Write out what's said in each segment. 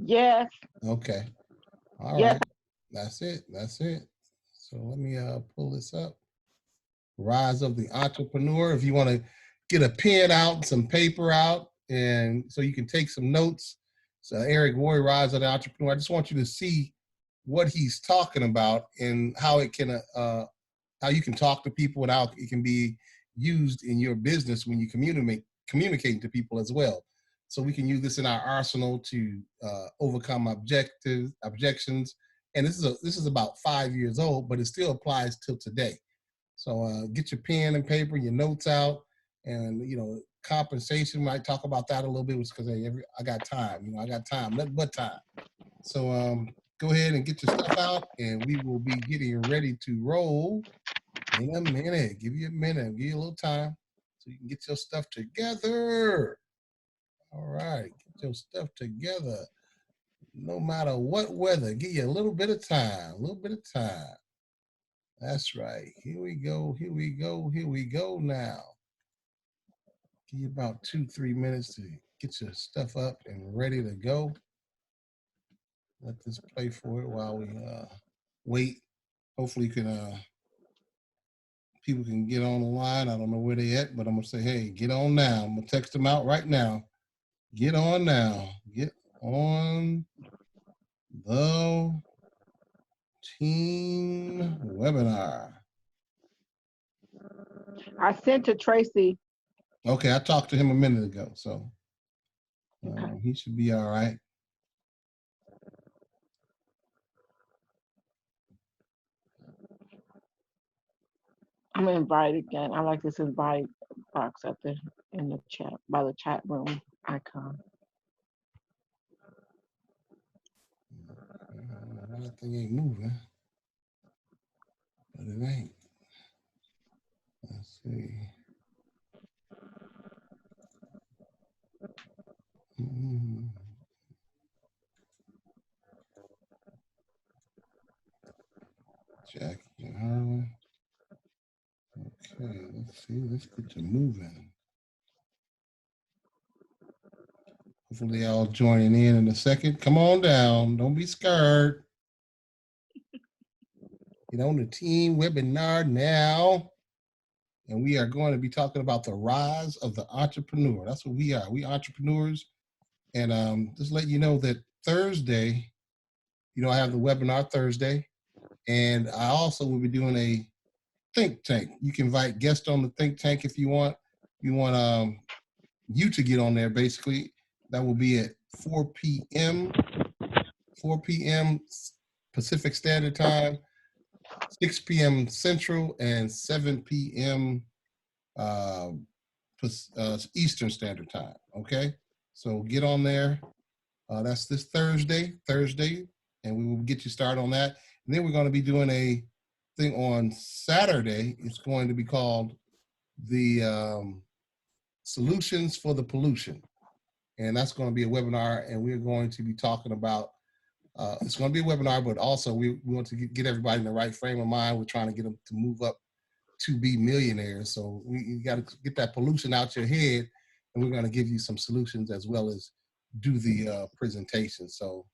Yes. Okay. All Yes. right. That's it. That's it. So let me pull this up. Rise of the Entrepreneur. If you want to get a pen out, some paper out, and so you can take some notes. So Eric Worre, Rise of the Entrepreneur. I just want you to see what he's talking about and how it can how you can talk to people and how it can be used in your business when you communicating to people as well. So we can use this in our arsenal to overcome objections. And this is about 5 years old, but it still applies till today. So get your pen and paper, your notes out, and compensation. Might talk about that a little bit, because hey, I got time. I got time, nothing but time. So go ahead and get your stuff out, and we will be getting ready to roll in a minute. Give you a minute, give you a little time, so you can get your stuff together. All right, get your stuff together. No matter what weather, give you a little bit of time. A little bit of time. That's right. Here we go. Here we go. Here we go now. Give you about 2-3 minutes to get your stuff up and ready to go. Let this play for it while we wait. Hopefully, people can get on the line. I don't know where they at, but I'm gonna say, hey, get on now. I'm gonna text them out right now. Get on now. Get on the team webinar. I sent to Tracy. Okay, I talked to him a minute ago, so Okay. he should be all right. I'm gonna invite again. I like this invite box up there in the chat by the chat room icon. That thing ain't moving, but it ain't. Let's see. Jackie and Harlan. Okay, let's see. Let's get you moving. Hopefully, they all joining in a second. Come on down. Don't be scared. Get on the team webinar now. And we are going to be talking about the rise of the entrepreneur. That's what we are. We entrepreneurs. And just let you know that Thursday, I have the webinar Thursday. And I also will be doing a think tank. You can invite guests on the think tank if you want. You want you to get on there, basically. That will be at 4 p.m. Pacific Standard Time, 6 p.m. Central, and 7 p.m. Eastern Standard Time. Okay, so get on there. That's this Thursday, and we will get you started on that. And then we're going to be doing a thing on Saturday. It's going to be called the Solutions for the Pollution. And that's going to be a webinar, and we're going to be talking about, it's going to be a webinar, but also we want to get everybody in the right frame of mind. We're trying to get them to move up to be millionaires. So you got to get that pollution out your head, and we're going to give you some solutions as well as do the presentation. So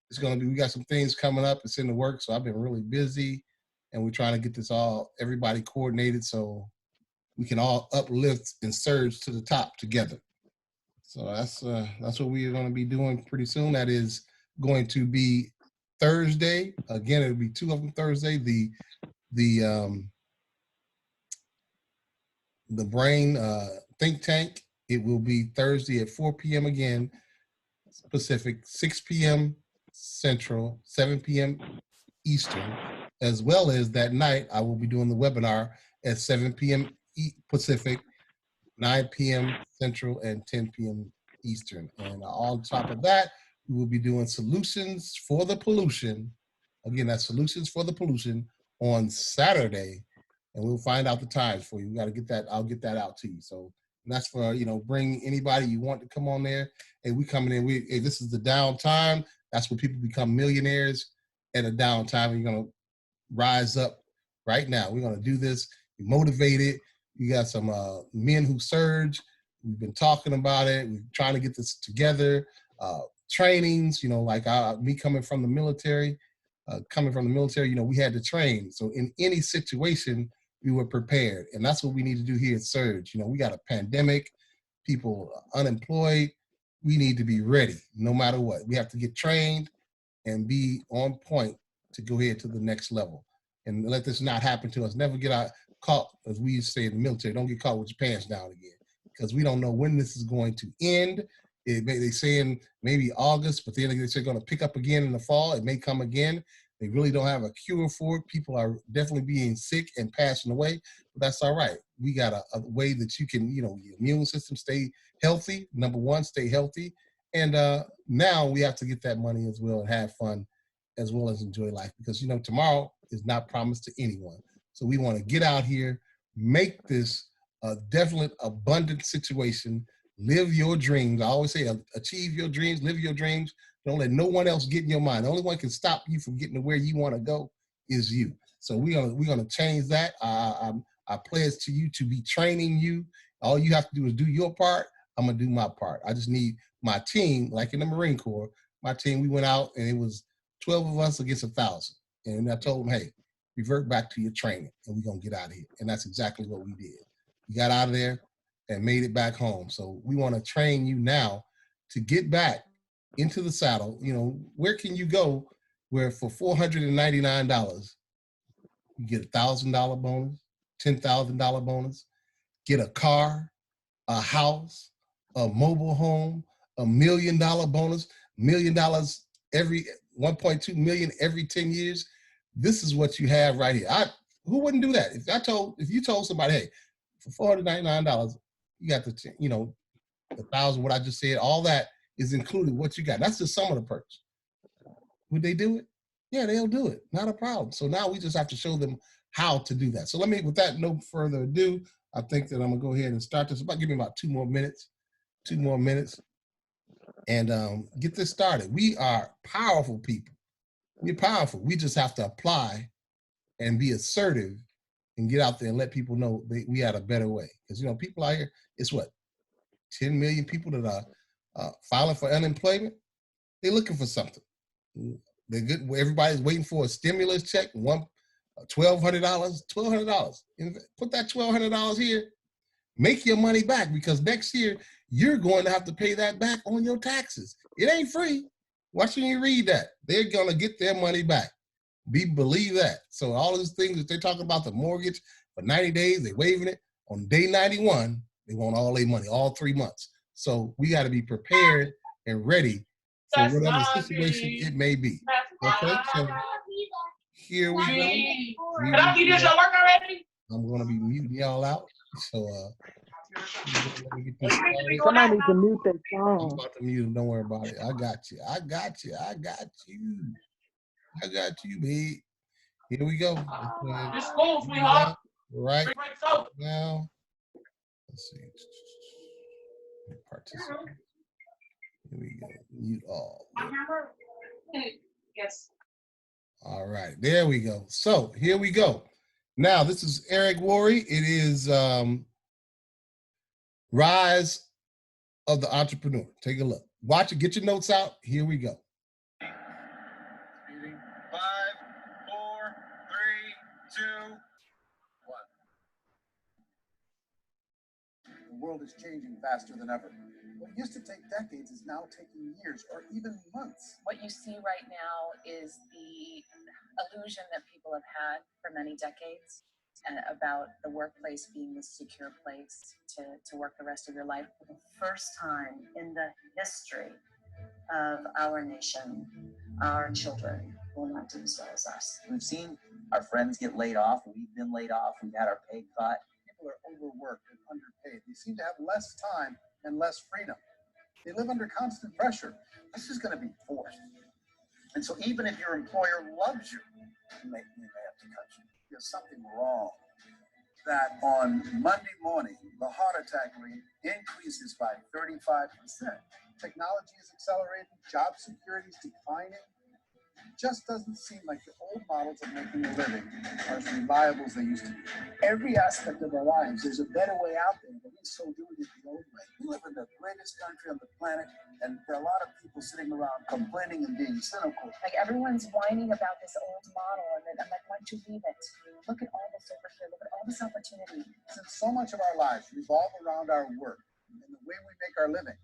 it's going to be, we got some things coming up. It's in the works. So I've been really busy, and we're trying to get this everybody coordinated so we can all uplift and surge to the top together. So that's what we are going to be doing pretty soon. That is going to be Thursday. Again, it'll be 2 of them Thursday. The Brain Think Tank. It will be Thursday at 4 p.m. again, Pacific, 6 p.m. Central, 7 p.m. Eastern, as well as that night I will be doing the webinar at 7 p.m. Pacific, 9 p.m. Central, and 10 p.m. Eastern. And on top of that, we will be doing Solutions for the Pollution. Again, that's Solutions for the Pollution on Saturday, and we'll find out the times for you. We got to get that. I'll get that out to you. So that's for, bring anybody you want to come on there. Hey, we coming in. Hey, this is the downtime. That's where people become millionaires at a downtime. You're going to rise up right now. We're going to do this. Be motivated. You got some men who surge. We've been talking about it. We're trying to get this together. trainings, like me coming from the military, we had to train. So in any situation, we were prepared. And that's what we need to do here at Surge. We got a pandemic, people unemployed. We need to be ready no matter what. We have to get trained and be on point to go ahead to the next level and let this not happen to us. Never get caught, as we used to say in the military, don't get caught with your pants down again, because we don't know when this is going to end. They say in maybe August, but then they're going to pick up again in the fall. It may come again. They really don't have a cure for it. People are definitely being sick and passing away, but that's all right. We got a way that you can, your immune system stay healthy. Number one, stay healthy. And now we have to get that money as well and have fun as well as enjoy life, because, tomorrow is not promised to anyone. So we want to get out here, make this a definite abundant situation, live your dreams. I always say, achieve your dreams, live your dreams. Don't let no one else get in your mind. The only one can stop you from getting to where you want to go is you. So we're gonna change that. I pledge to you to be training you. All you have to do is do your part. I'm gonna do my part. I just need my team, like in the Marine Corps. My team, we went out and it was 12 of us against 1,000. And I told them, hey, revert back to your training and we're gonna get out of here. And that's exactly what we did. We got out of there and made it back home. So we want to train you now to get back into the saddle. Where can you go where for $499 you get $1,000 bonus, $10,000 bonus, get a car, a house, a mobile home, $1 million bonus, $1 million every 1.2 million every 10 years. This is what you have right here. Who wouldn't do that? If you told somebody, hey, for $499, you got the 1,000, what I just said, all that is included what you got. That's just some of the perks. Would they do it? Yeah, they'll do it. Not a problem. So now we just have to show them how to do that. So with that, no further ado, I think that I'm gonna go ahead and start this. Give me about 2 more minutes, and get this started. We are powerful people. We're powerful. We just have to apply and be assertive and get out there and let people know we had a better way. Because people out here, it's what, 10 million people that are filing for unemployment. They're looking for something. They're good. Everybody's waiting for a stimulus check. $1,200. Put that $1,200 here. Make your money back, because next year you're going to have to pay that back on your taxes. It ain't free. Why shouldn't you read that? They're gonna get their money back. Believe that. So all these things that they're talking about, the mortgage for 90 days, they're waiving it. On day 91, they want all their money, all 3 months. So we got to be prepared and ready for whatever situation it may be. Okay, so here we go. Can I get this at work already? I'm gonna be muting y'all out. So let me get this started. Somebody needs to mute their I'm phone. about to mute them. Don't worry about it. I got you. I got you, babe. Here we go. This school, sweetheart. Right now. Let's see. Participate. Here we go. Mute all. Yes. All right. There we go. So here we go. Now, this is Eric Worre. It is Rise of the Entrepreneur. Take a look. Watch it. Get your notes out. Here we go. 5, 4, 3, 2, 1. The world is changing faster than ever. What used to take decades is now taking years or even months. What you see right now is the illusion that people have had for many decades about the workplace being the secure place to work the rest of your life. For the first time in the history of our nation, our children will not do as well as us. We've seen our friends get laid off. We've been laid off. We've had our pay cut. People are overworked and underpaid. They seem to have less time and less freedom. They live under constant pressure. This is going to be forced. And so even if your employer loves you, you may have to cut you. There's something wrong. That on Monday morning, the heart attack rate increases by 35%. Technology is accelerating, job security is declining, Just doesn't seem like the old models of making a living are as reliable as they used to be. Every aspect of our lives, there's a better way out there, but we still do it the old way. We live in the greatest country on the planet, and there are a lot of people sitting around complaining and being cynical. Like everyone's whining about this old model, and then I'm like, why don't you leave it? Look at all this over here. Look at all this opportunity. Since so much of our lives revolve around our work and the way we make our living,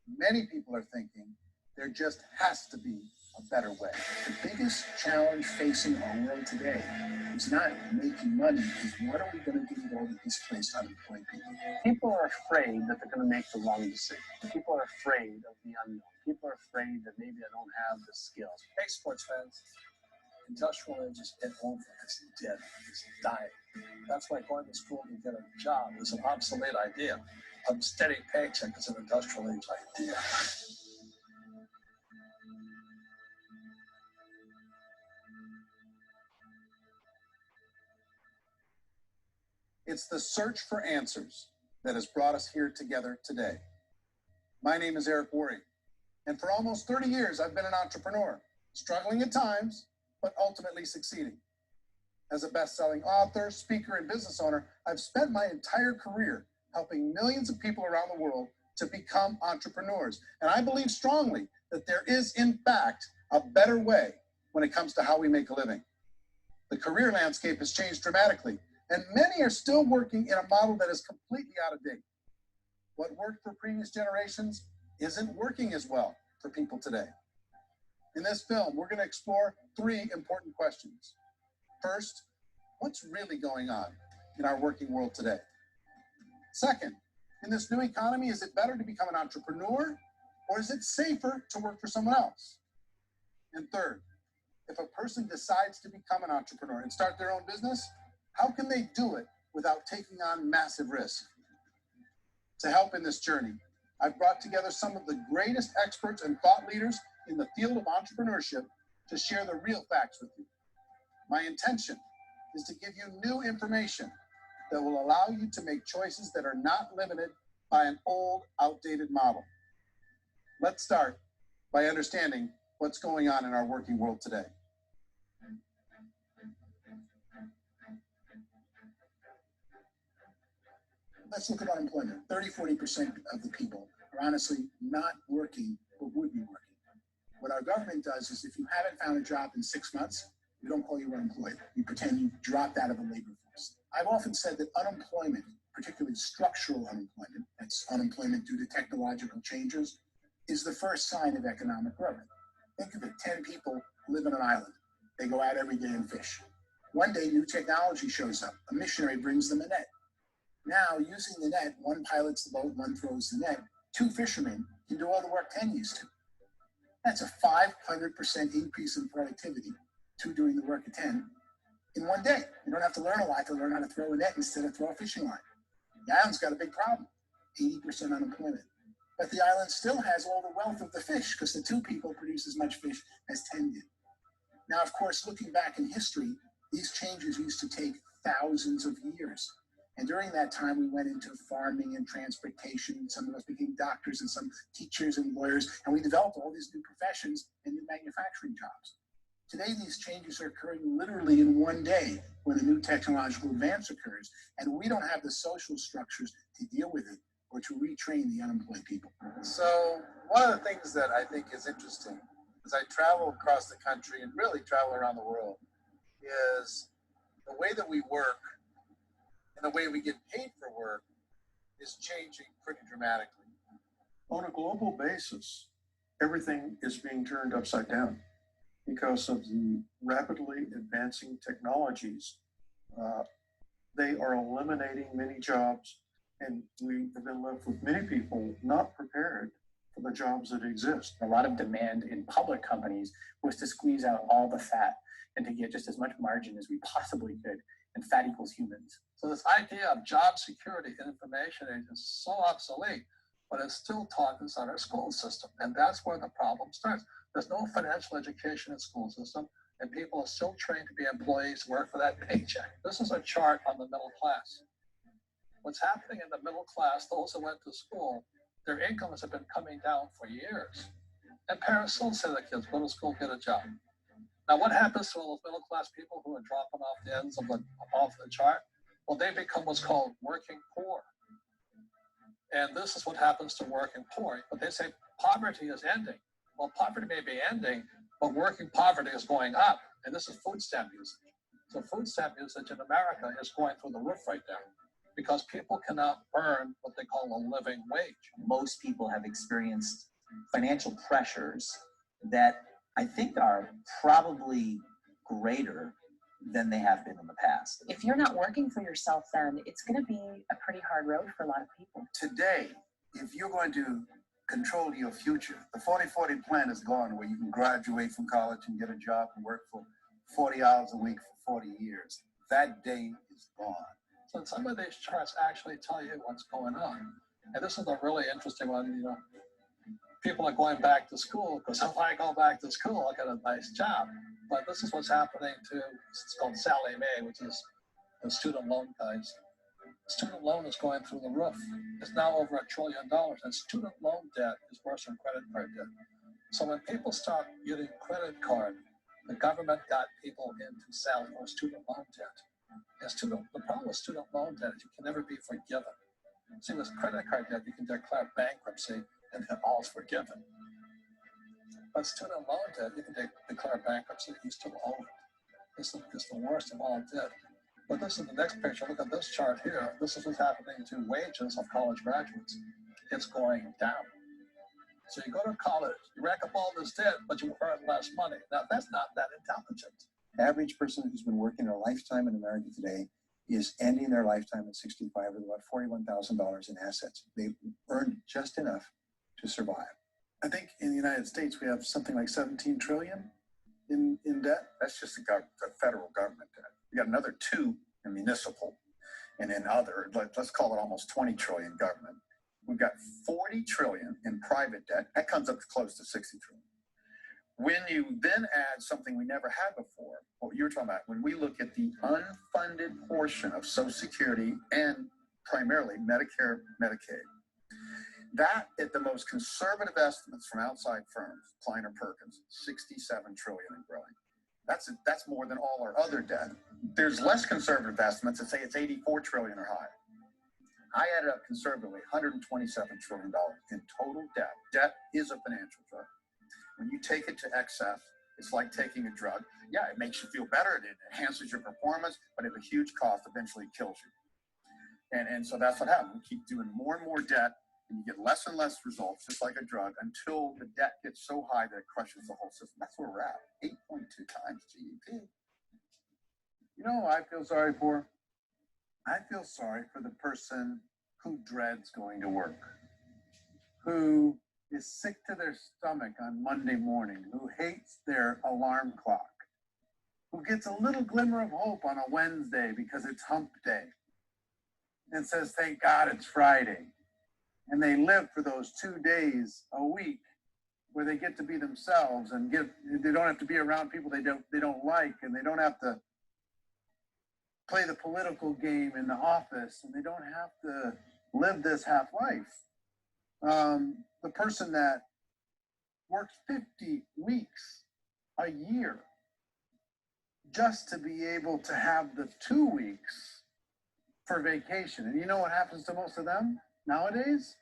many people are thinking there just has to be a better way. The biggest challenge facing our world today is not making money, is what are we going to do with all the displaced unemployed people? People are afraid that they're going to make the wrong decision. People are afraid of the unknown. People are afraid that maybe they don't have the skills. Hey, sports fans, industrial age is dead over. It's dead. It's dying. That's why going to school to get a job is an obsolete idea. A steady paycheck is an industrial age idea. It's the search for answers that has brought us here together today. My name is Eric Worre, and for almost 30 years, I've been an entrepreneur, struggling at times, but ultimately succeeding. As a best-selling author, speaker, and business owner, I've spent my entire career helping millions of people around the world to become entrepreneurs. And I believe strongly that there is, in fact, a better way when it comes to how we make a living. The career landscape has changed dramatically, and many are still working in a model that is completely out of date. What worked for previous generations isn't working as well for people today. In this film, we're going to explore 3 important questions. First, what's really going on in our working world today? Second, in this new economy, is it better to become an entrepreneur, or is it safer to work for someone else? And third, if a person decides to become an entrepreneur and start their own business, how can they do it without taking on massive risk? To help in this journey, I've brought together some of the greatest experts and thought leaders in the field of entrepreneurship to share the real facts with you. My intention is to give you new information that will allow you to make choices that are not limited by an old, outdated model. Let's start by understanding what's going on in our working world today. Let's look at unemployment. 30–40% of the people are honestly not working or would be working. What our government does is if you haven't found a job in 6 months, we don't call you unemployed. We pretend you dropped out of the labor force. I've often said that unemployment, particularly structural unemployment, that's unemployment due to technological changes, is the first sign of economic growth. Think of it, 10 people live on an island. They go out every day and fish. One day, new technology shows up. A missionary brings them a net. Now, using the net, one pilots the boat, one throws the net. 2 fishermen can do all the work 10 used to. That's a 500% increase in productivity, 2 doing the work of 10, in one day. You don't have to learn a lot to learn how to throw a net instead of throw a fishing line. The island's got a big problem, 80% unemployment. But the island still has all the wealth of the fish because the 2 people produce as much fish as 10 did. Now, of course, looking back in history, these changes used to take thousands of years. And during that time, we went into farming and transportation. Some of us became doctors and some teachers and lawyers, and we developed all these new professions and new manufacturing jobs. Today, these changes are occurring literally in one day when a new technological advance occurs, and we don't have the social structures to deal with it or to retrain the unemployed people. So one of the things that I think is interesting as I travel across the country and really travel around the world is the way that we work and the way we get paid for work is changing pretty dramatically. On a global basis, everything is being turned upside down because of the rapidly advancing technologies. They are eliminating many jobs, and we have been left with many people not prepared for the jobs that exist. A lot of demand in public companies was to squeeze out all the fat and to get just as much margin as we possibly could, and fat equals humans. So this idea of job security and information age is so obsolete, but it's still taught inside our school system. And that's where the problem starts. There's no financial education in school system, and people are still trained to be employees, work for that paycheck. This is a chart on the middle class. What's happening in the middle class, those who went to school, their incomes have been coming down for years. And parents still say to their kids, go to school, get a job. Now, what happens to all those middle-class people who are dropping off the ends of the chart? Well, they become what's called working poor. And this is what happens to working poor. But they say poverty is ending. Well, poverty may be ending, but working poverty is going up. And this is food stamp usage. So food stamp usage in America is going through the roof right now because people cannot earn what they call a living wage. Most people have experienced financial pressures that I think are probably greater than they have been in the past. If you're not working for yourself, then it's going to be a pretty hard road for a lot of people. Today, if you're going to control your future, the 40-40 plan is gone where you can graduate from college and get a job and work for 40 hours a week for 40 years. That day is gone. So some of these charts actually tell you what's going on. And this is a really interesting one. You know, people are going back to school because if I go back to school, I get a nice job. But this is what's happening to, it's called Sallie Mae, which is the student loan guys. Student loan is going through the roof. It's now over $1 trillion. And student loan debt is worse than credit card debt. So when people start getting credit card, the government got people into Sallie or student loan debt. And the problem with student loan debt is you can never be forgiven. See, with credit card debt, you can declare bankruptcy and then all's forgiven. But student loan debt, you can declare bankruptcy, you still owe it. It's the worst of all debt. But this is the next picture. Look at this chart here. This is what's happening to wages of college graduates. It's going down. So you go to college, you rack up all this debt, but you earn less money. Now, that's not that intelligent. Average person who's been working a lifetime in America today is ending their lifetime at 65 with about $41,000 in assets. They've earned just enough to survive. I think in the United States, we have something like 17 trillion in debt. That's just the federal government debt. We got another 2 in municipal and in other, let's call it almost 20 trillion government. We've got 40 trillion in private debt. That comes up close to 60 trillion. When you then add something we never had before, what you're talking about, when we look at the unfunded portion of Social Security and primarily Medicare, Medicaid, that at the most conservative estimates from outside firms, Kleiner Perkins, 67 trillion and growing. That's more than all our other debt. There's less conservative estimates that say it's 84 trillion or higher. I added up conservatively $127 trillion in total debt. Debt is a financial drug. When you take it to excess, it's like taking a drug. Yeah, it makes you feel better. It enhances your performance, but at a huge cost, eventually kills you. And so that's what happens. We keep doing more and more debt, and you get less and less results, just like a drug, until the debt gets so high that it crushes the whole system. That's where we're at, 8.2 times GDP. You know who I feel sorry for? I feel sorry for the person who dreads going to work, who is sick to their stomach on Monday morning, who hates their alarm clock, who gets a little glimmer of hope on a Wednesday because it's hump day and says, thank God it's Friday. And they live for those 2 days a week where they get to be themselves and they don't have to be around people they don't like, and they don't have to play the political game in the office, and they don't have to live this half life. The person that works 50 weeks a year just to be able to have the 2 weeks for vacation. And you know what happens to most of them nowadays?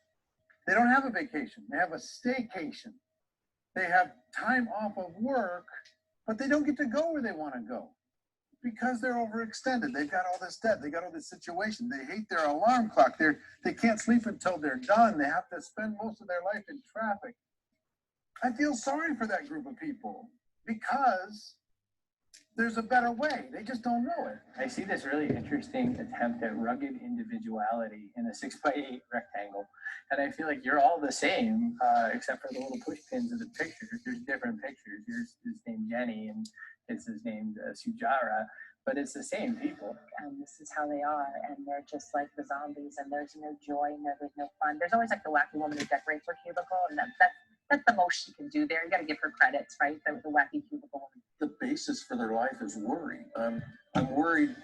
They don't have a vacation. They have a staycation. They have time off of work, but they don't get to go where they want to go because they're overextended. They've got all this debt. They got all this situation. They hate their alarm clock. They can't sleep until they're done. They have to spend most of their life in traffic. I feel sorry for that group of people because there's a better way. They just don't know it. I see this really interesting attempt at rugged individuality in a 6x8 rectangle. And I feel like you're all the same, except for the little push pins of the pictures. There's different pictures. Yours is named Jenny and his is named Sujara, but it's the same people. And this is how they are. And they're just like the zombies, and there's no joy, there's no fun. There's always like the wacky woman who decorates her cubicle, and that's the most she can do there. You got to give her credits, right? The wacky cubicle woman. The basis for their life is worry. I'm worried,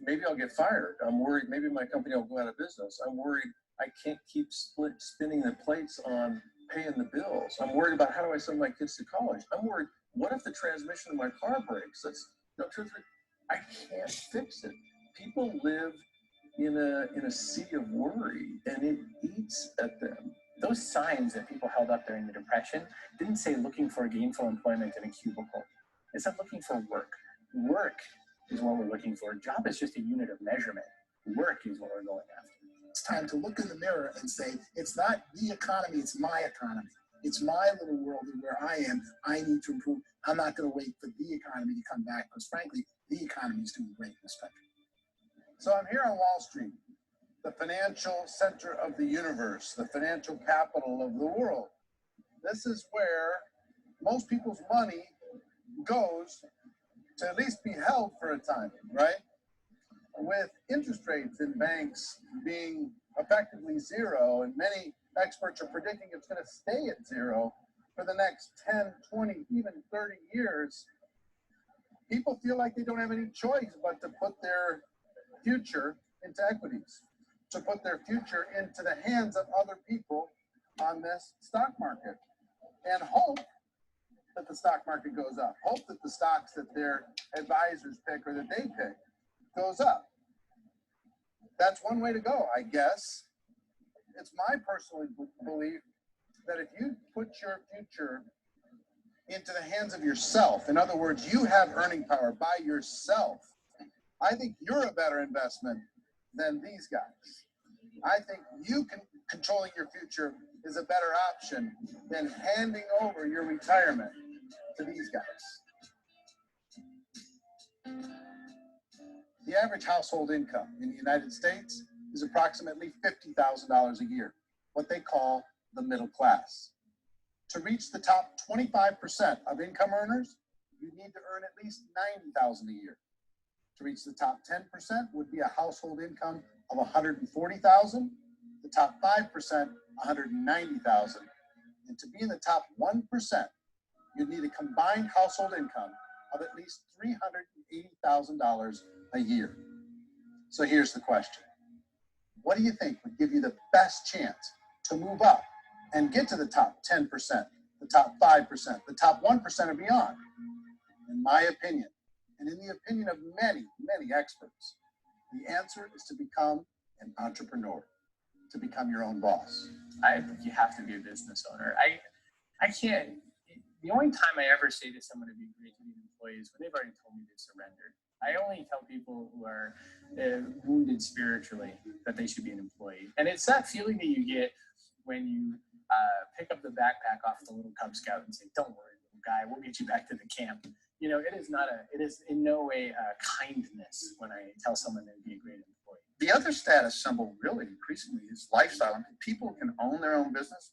maybe I'll get fired. I'm worried maybe my company will go out of business. I'm worried I can't keep spinning the plates on paying the bills. I'm worried about how do I send my kids to college. I'm worried What if the transmission of my car breaks? That's I can't fix it. People live in a sea of worry, and it eats at them. Those signs that people held up during the Depression didn't say looking for gainful employment in a cubicle. It said looking for work. Work is what we're looking for. Job is just a unit of measurement. Work is what we're going after. It's time to look in the mirror and say, it's not the economy, it's my economy. It's my little world and where I am. I need to improve. I'm not going to wait for the economy to come back because, frankly, the economy is doing great in this country. So I'm here on Wall Street, the financial center of the universe, the financial capital of the world. This is where most people's money goes to at least be held for a time, right? With interest rates in banks being effectively zero, and many experts are predicting it's going to stay at zero for the next 10, 20, even 30 years, people feel like they don't have any choice but to put their future into equities, to put their future into the hands of other people on this stock market, and hope that the stock market goes up, hope that the stocks that their advisors pick or that they pick goes up. That's one way to go, I guess. It's my personal belief that if you put your future into the hands of yourself, in other words, you have earning power by yourself, I think you're a better investment than these guys. I think controlling your future is a better option than handing over your retirement to these guys. The average household income in the United States is approximately $50,000 a year, what they call the middle class. To reach the top 25% of income earners, you need to earn at least $90,000 a year. To reach the top 10% would be a household income of $140,000, the top 5%, $190,000. And to be in the top 1%, you'd need a combined household income of at least $380,000 a year. So here's the question. What do you think would give you the best chance to move up and get to the top 10%, the top 5%, the top 1% or beyond? In my opinion, and in the opinion of many, many experts, the answer is to become an entrepreneur, to become your own boss. I think you have to be a business owner. I can't, the only time I ever say to someone to be great to be an employee is when they've already told me they've surrendered. I only tell people who are wounded spiritually that they should be an employee. And it's that feeling that you get when you pick up the backpack off the little Cub Scout and say, don't worry, little guy, we'll get you back to the camp. You know, it is in no way kindness when I tell someone they'd be a great employee. The other status symbol really increasingly is lifestyle. I mean, people can own their own business,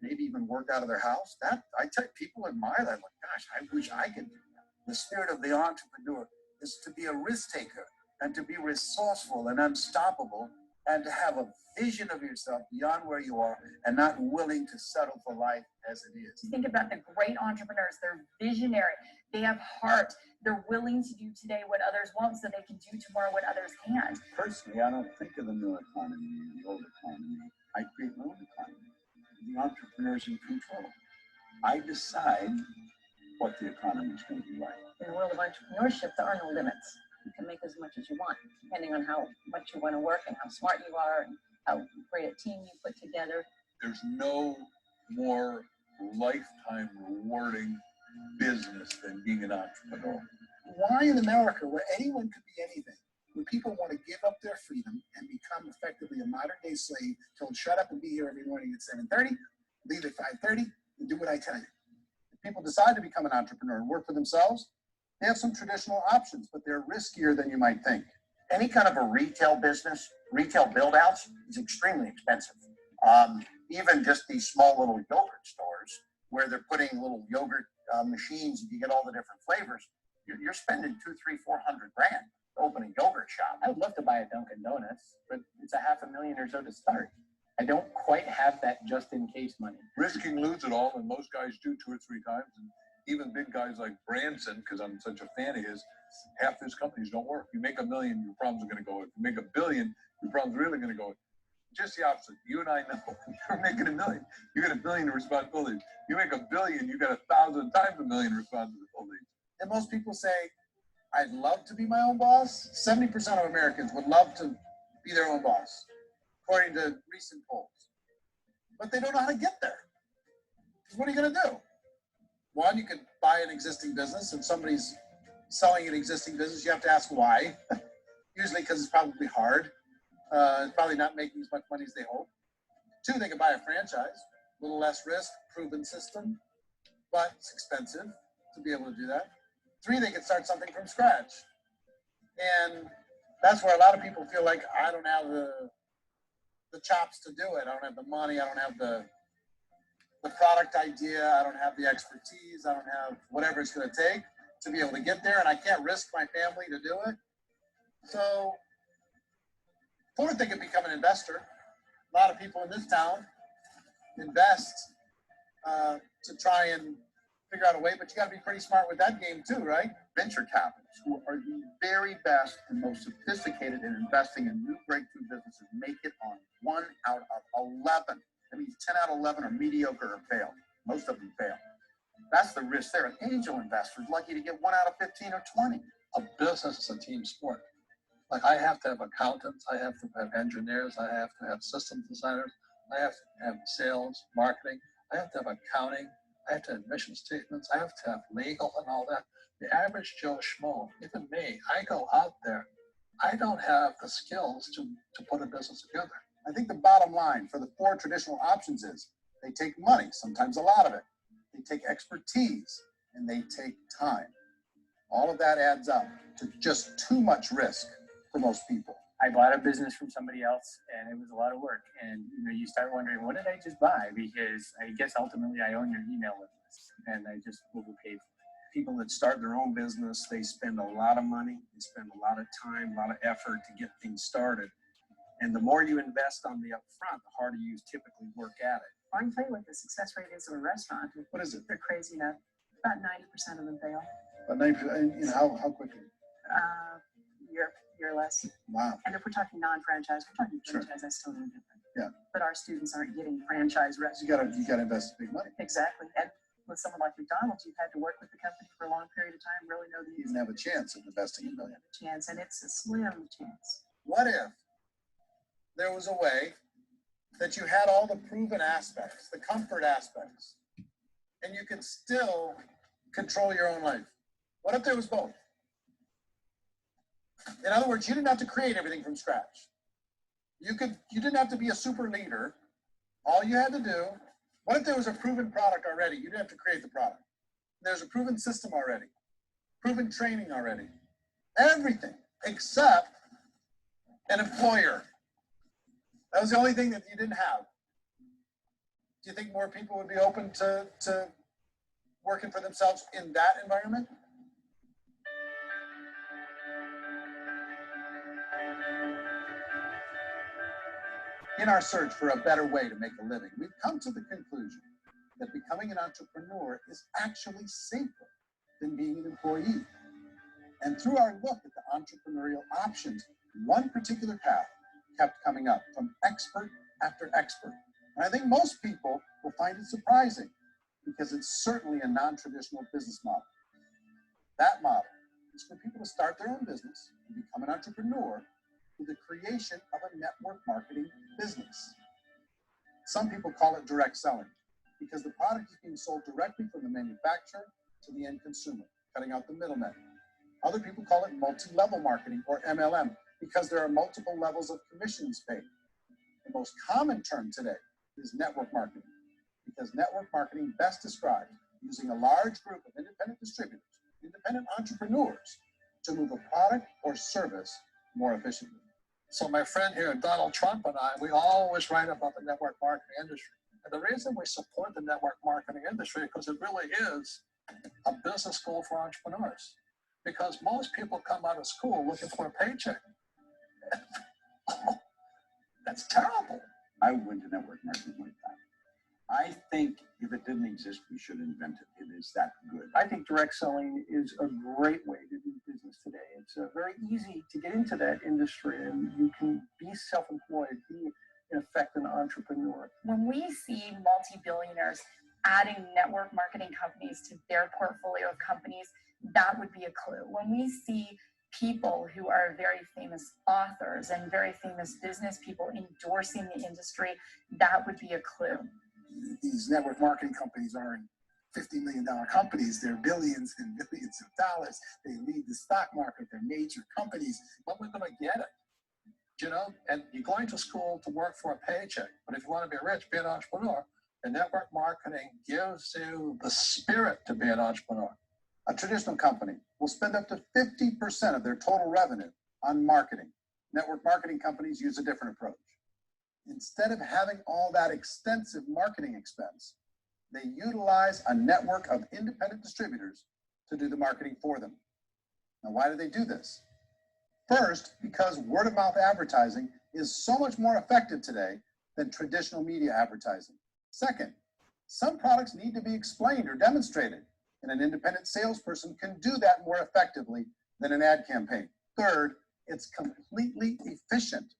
maybe even work out of their house. That I tell people admire that. Like, gosh, I wish I could do that. The spirit of the entrepreneur is to be a risk taker and to be resourceful and unstoppable and to have a vision of yourself beyond where you are and not willing to settle for life as it is. Think about the great entrepreneurs. They're visionary. They have heart. They're willing to do today what others won't so they can do tomorrow what others can't. Personally, I don't think of the new economy and the old economy. I create my own economy. The entrepreneur's in control. I decide what the economy is going to be like. In the world of entrepreneurship, there are no limits. You can make as much as you want, depending on how much you want to work and how smart you are and how great a team you put together. There's no more lifetime rewarding business than being an entrepreneur. Why in America, where anyone could be anything, when people want to give up their freedom and become effectively a modern-day slave, told shut up and be here every morning at 7:30, leave at 5:30, and do what I tell you? If people decide to become an entrepreneur and work for themselves, they have some traditional options, but they're riskier than you might think. Any kind of a retail business, retail build-outs is extremely expensive. Even just these small little yogurt stores where they're putting little yogurt machines and you get all the different flavors, you're spending $200,000, $300,000, $400,000 to open a yogurt shop. I would love to buy a Dunkin' Donuts, but it's $500,000 or so to start. I don't quite have that just in case money. Risking lose it all, and most guys do 2 or 3 times. And even big guys like Branson, because I'm such a fan of his, half his companies don't work. You make $1 million, your problems are going to go. If you make $1 billion, your problem's really going to go. just the opposite. You and I know you're making $1 million. You got $1 billion in responsibilities. You make $1 billion, you got 1,000 times $1 million in responsibilities. And most people say, I'd love to be my own boss. 70% of Americans would love to be their own boss, according to recent polls. But they don't know how to get there. Because what are you going to do? One, you could buy an existing business. If somebody's selling an existing business, you have to ask why. Usually because it's probably hard. It's probably not making as much money as they hope. Two, they could buy a franchise, a little less risk, proven system, but it's expensive to be able to do that. Three, they could start something from scratch. And that's where a lot of people feel like, I don't have the chops to do it. I don't have the money. I don't have the product idea. I don't have the expertise. I don't have whatever it's going to take to be able to get there. And I can't risk my family to do it. So fourth, they could become an investor. A lot of people in this town invest to try and figure out a way, but you got to be pretty smart with that game too, right? Venture capitalists, who are the very best and most sophisticated in investing in new breakthrough businesses, make it on 1 out of 11. That means 10 out of 11 are mediocre or fail. Most of them fail. That's the risk there. An angel investor is lucky to get 1 out of 15 or 20. A business is a team sport. Like I have to have accountants, I have to have engineers, I have to have system designers, I have to have sales, marketing, I have to have accounting, I have to have mission statements, I have to have legal and all that. The average Joe Schmo, even me, I go out there, I don't have the skills to put a business together. I think the bottom line for the four traditional options is they take money, sometimes a lot of it. They take expertise and they take time. All of that adds up to just too much risk for most people. I bought a business from somebody else and it was a lot of work. And you start wondering, what did I just buy? Because I guess ultimately I own your email list and I just overpaid. People that start their own business, they spend a lot of money, they spend a lot of time, a lot of effort to get things started. And the more you invest on the upfront, the harder you typically work at it. I can tell you what the success rate is of a restaurant. What is it? They're crazy enough. About 90% of them fail. But how quickly? Year less. Wow. And if we're talking non-franchise, we're talking franchise, that's totally different. Yeah. But our students aren't getting franchise restaurants. You gotta invest big money. Exactly. And with someone like McDonald's, you've had to work with the company for a long period of time, really know the You even have a chance of investing $1 million. chance, and it's a slim chance. What if there was a way that you had all the proven aspects, the comfort aspects, and you could still control your own life? What if there was both? In other words, you didn't have to create everything from scratch. You didn't have to be a super leader. All you had to do, what if there was a proven product already? You didn't have to create the product. There's a proven system already, proven training already, everything except an employer. That was the only thing that you didn't have. Do you think more people would be open to working for themselves in that environment? In our search for a better way to make a living, we've come to the conclusion that becoming an entrepreneur is actually safer than being an employee. And through our look at the entrepreneurial options, one particular path kept coming up from expert after expert. And I think most people will find it surprising because it's certainly a non-traditional business model. That model is for people to start their own business and become an entrepreneur through the creation of a network marketing business. Some people call it direct selling because the product is being sold directly from the manufacturer to the end consumer, cutting out the middleman. Other people call it multi-level marketing or MLM because there are multiple levels of commissions paid. The most common term today is network marketing because network marketing best describes using a large group of independent distributors, independent entrepreneurs to move a product or service more efficiently. So my friend here, Donald Trump, and I, we always write about the network marketing industry. And the reason we support the network marketing industry is because it really is a business school for entrepreneurs. Because most people come out of school looking for a paycheck. That's terrible. I would went to network marketing like that. I think if it didn't exist, we should invent it. It is that good. I think direct selling is a great way to do business today. It's very easy to get into that industry, and you can be self-employed, be affect an entrepreneur? When we see multi-billionaires adding network marketing companies to their portfolio of companies, that would be a clue. When we see people who are very famous authors and very famous business people endorsing the industry, that would be a clue. These network marketing companies aren't $50 million companies. They're billions and billions of dollars. They lead the stock market. They're major companies. But we're going to get it. You know, and you're going to school to work for a paycheck. But if you want to be rich, be an entrepreneur. And network marketing gives you the spirit to be an entrepreneur. A traditional company will spend up to 50% of their total revenue on marketing. Network marketing companies use a different approach. Instead of having all that extensive marketing expense, they utilize a network of independent distributors to do the marketing for them. Now, why do they do this? First, because word of mouth advertising is so much more effective today than traditional media advertising. Second, some products need to be explained or demonstrated, and an independent salesperson can do that more effectively than an ad campaign. Third, it's completely efficient.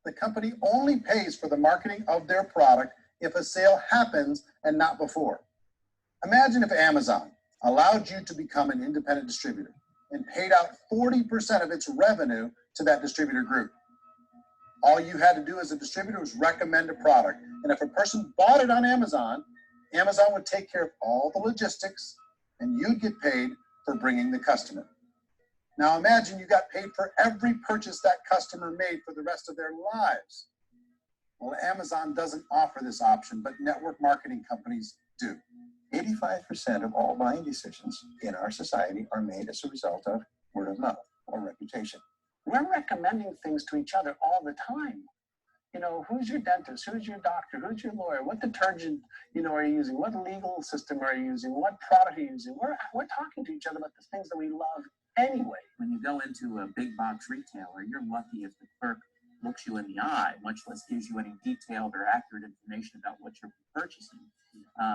The company only pays for the marketing of their product if a sale happens and not before. Imagine if Amazon allowed you to become an independent distributor and paid out 40% of its revenue to that distributor group. All you had to do as a distributor was recommend a product. And if a person bought it on Amazon, Amazon would take care of all the logistics and you'd get paid for bringing the customer. Now imagine you got paid for every purchase that customer made for the rest of their lives. Well, Amazon doesn't offer this option, but network marketing companies do. 85% of all buying decisions in our society are made as a result of word of mouth or reputation. We're recommending things to each other all the time. You know, who's your dentist? Who's your doctor? Who's your lawyer? What detergent, are you using? What legal system are you using? What product are you using? We're talking to each other about the things that we love anyway. When you go into a big box retailer, you're lucky if the clerk looks you in the eye, much less gives you any detailed or accurate information about what you're purchasing.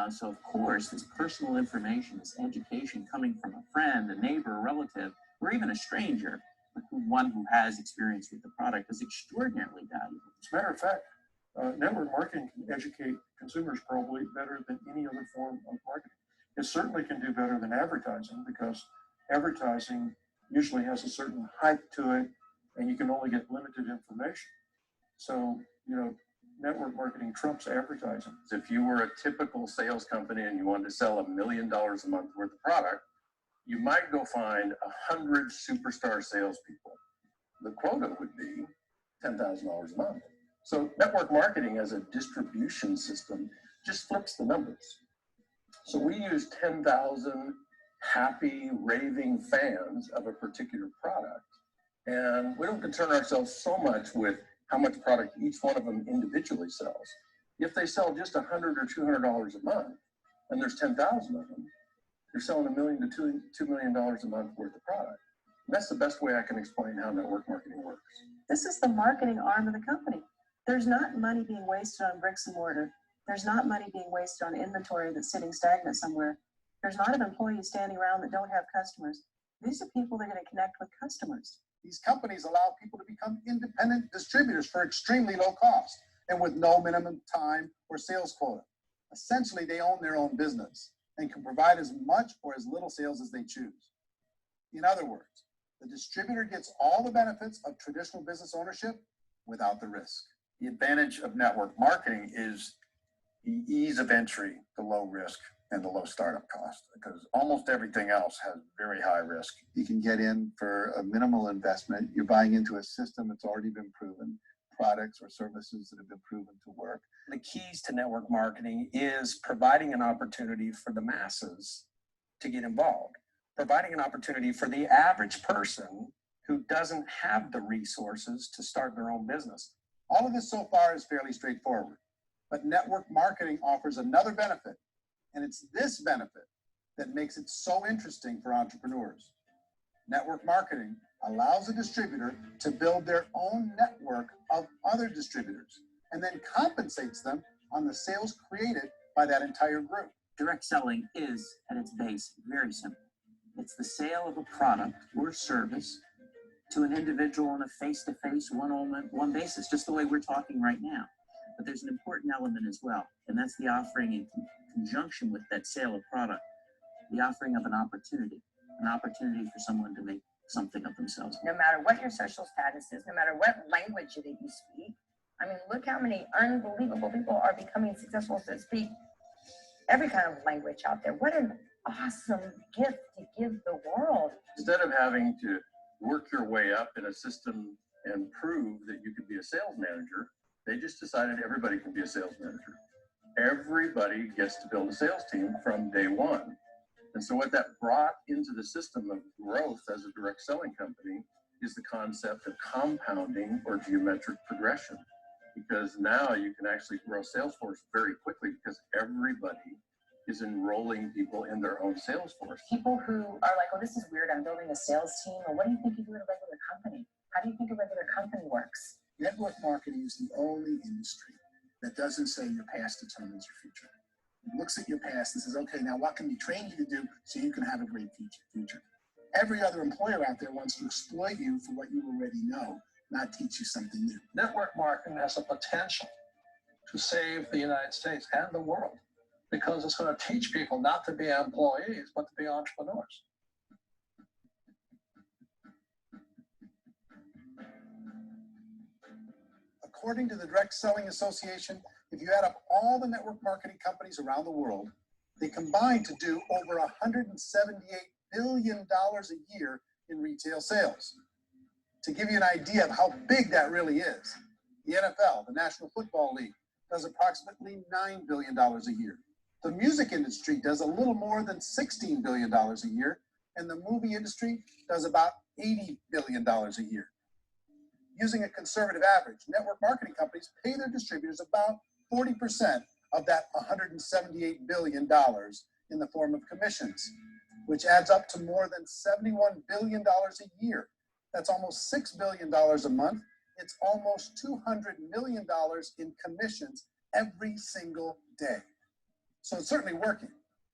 So of course, this personal information, this education coming from a friend, a neighbor, a relative, or even a stranger, but one who has experience with the product is extraordinarily valuable. As a matter of fact, network marketing can educate consumers probably better than any other form of marketing. It certainly can do better than advertising because advertising usually has a certain hype to it and you can only get limited information. So, network marketing trumps advertising. If you were a typical sales company and you wanted to sell $1 million a month worth of product, you might go find 100 superstar salespeople. The quota would be $10,000 a month. So network marketing as a distribution system just flips the numbers. So we use 10,000 happy, raving fans of a particular product. And we don't concern ourselves so much with how much product each one of them individually sells. If they sell just $100 or $200 a month, and there's 10,000 of them, you're selling $1 million to $2 million a month worth of product. And that's the best way I can explain how network marketing works. This is the marketing arm of the company. There's not money being wasted on bricks and mortar. There's not money being wasted on inventory that's sitting stagnant somewhere. There's not an employee standing around that don't have customers. These are people that are going to connect with customers. These companies allow people to become independent distributors for extremely low cost and with no minimum time or sales quota. Essentially, they own their own business and can provide as much or as little sales as they choose. In other words, the distributor gets all the benefits of traditional business ownership without the risk. The advantage of network marketing is the ease of entry, the low risk, and the low startup cost, because almost everything else has very high risk. You can get in for a minimal investment. You're buying into a system that's already been proven, products or services that have been proven to work. The keys to network marketing is providing an opportunity for the masses to get involved, providing an opportunity for the average person who doesn't have the resources to start their own business. All of this so far is fairly straightforward, but network marketing offers another benefit, and it's this benefit that makes it so interesting for entrepreneurs. Network marketing allows a distributor to build their own network of other distributors and then compensates them on the sales created by that entire group. Direct selling is, at its base, very simple. It's the sale of a product or service to an individual on a face-to-face, one-on-one basis, just the way we're talking right now. But there's an important element as well, and that's the offering in conjunction with that sale of product, the offering of an opportunity for someone to make something of themselves. No matter what your social status is, no matter what language that you speak. I mean, look how many unbelievable people are becoming successful to speak every kind of language out there. What an awesome gift to give the world. Instead of having to work your way up in a system and prove that you could be a sales manager, they just decided everybody can be a sales manager. Everybody gets to build a sales team from day one. And so what that brought into the system of growth as a direct selling company is the concept of compounding or geometric progression. Because now you can actually grow Salesforce very quickly because everybody is enrolling people in their own Salesforce. People who are like, oh, this is weird, I'm building a sales team, or what do you think you do in a regular company? How do you think a regular company works? Network marketing is the only industry that doesn't say your past determines your future. It looks at your past and says, okay, now what can we train you to do so you can have a great future? Every other employer out there wants to exploit you for what you already know, not teach you something new. Network marketing has a potential to save the United States and the world because it's going to teach people not to be employees, but to be entrepreneurs. According to the Direct Selling Association, if you add up all the network marketing companies around the world, they combine to do over $178 billion a year in retail sales. To give you an idea of how big that really is, the NFL, the National Football League, does approximately $9 billion a year. The music industry does a little more than $16 billion a year, and the movie industry does about $80 billion a year. Using a conservative average, network marketing companies pay their distributors about 40% of that $178 billion in the form of commissions, which adds up to more than $71 billion a year. That's almost $6 billion a month. It's almost $200 million in commissions every single day. So it's certainly working,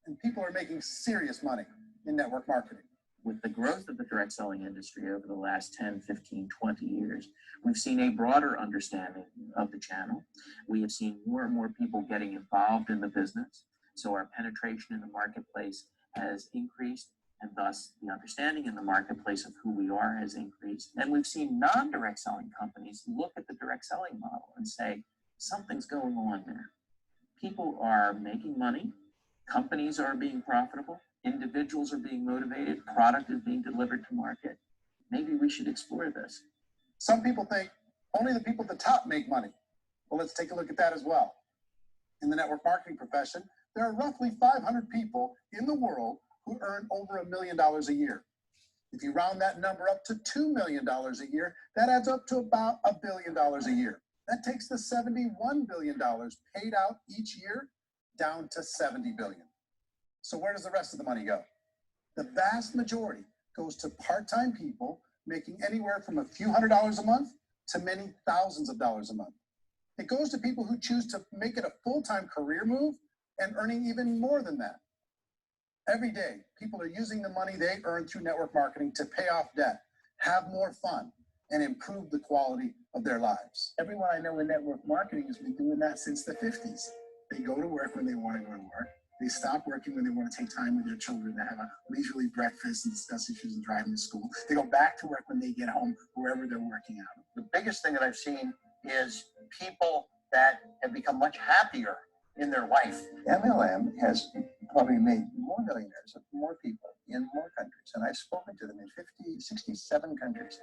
and people are making serious money in network marketing. With the growth of the direct selling industry over the last 10, 15, 20 years, we've seen a broader understanding of the channel. We have seen more and more people getting involved in the business. So our penetration in the marketplace has increased, and thus the understanding in the marketplace of who we are has increased. And we've seen non-direct selling companies look at the direct selling model and say, something's going on there. People are making money, companies are being profitable, individuals are being motivated, product is being delivered to market. Maybe we should explore this. Some people think only the people at the top make money. Well, let's take a look at that as well. In the network marketing profession, there are roughly 500 people in the world who earn over $1 million a year. If you round that number up to $2 million a year, that adds up to about $1 billion a year. That takes the $71 billion paid out each year down to $70 billion. So where does the rest of the money go? The vast majority goes to part-time people making anywhere from a few $100s a month to many thousands of dollars a month. It goes to people who choose to make it a full-time career move and earning even more than that. Every day, people are using the money they earn through network marketing to pay off debt, have more fun, and improve the quality of their lives. Everyone I know in network marketing has been doing that since the 50s. They go to work when they want to go to work. They stop working when they want to take time with their children to have a leisurely breakfast and discuss issues and drive them to school. They go back to work when they get home, wherever they're working out. The biggest thing that I've seen is people that have become much happier in their life. MLM has probably made more millionaires of more people in more countries, and I've spoken to them in 50, 67 countries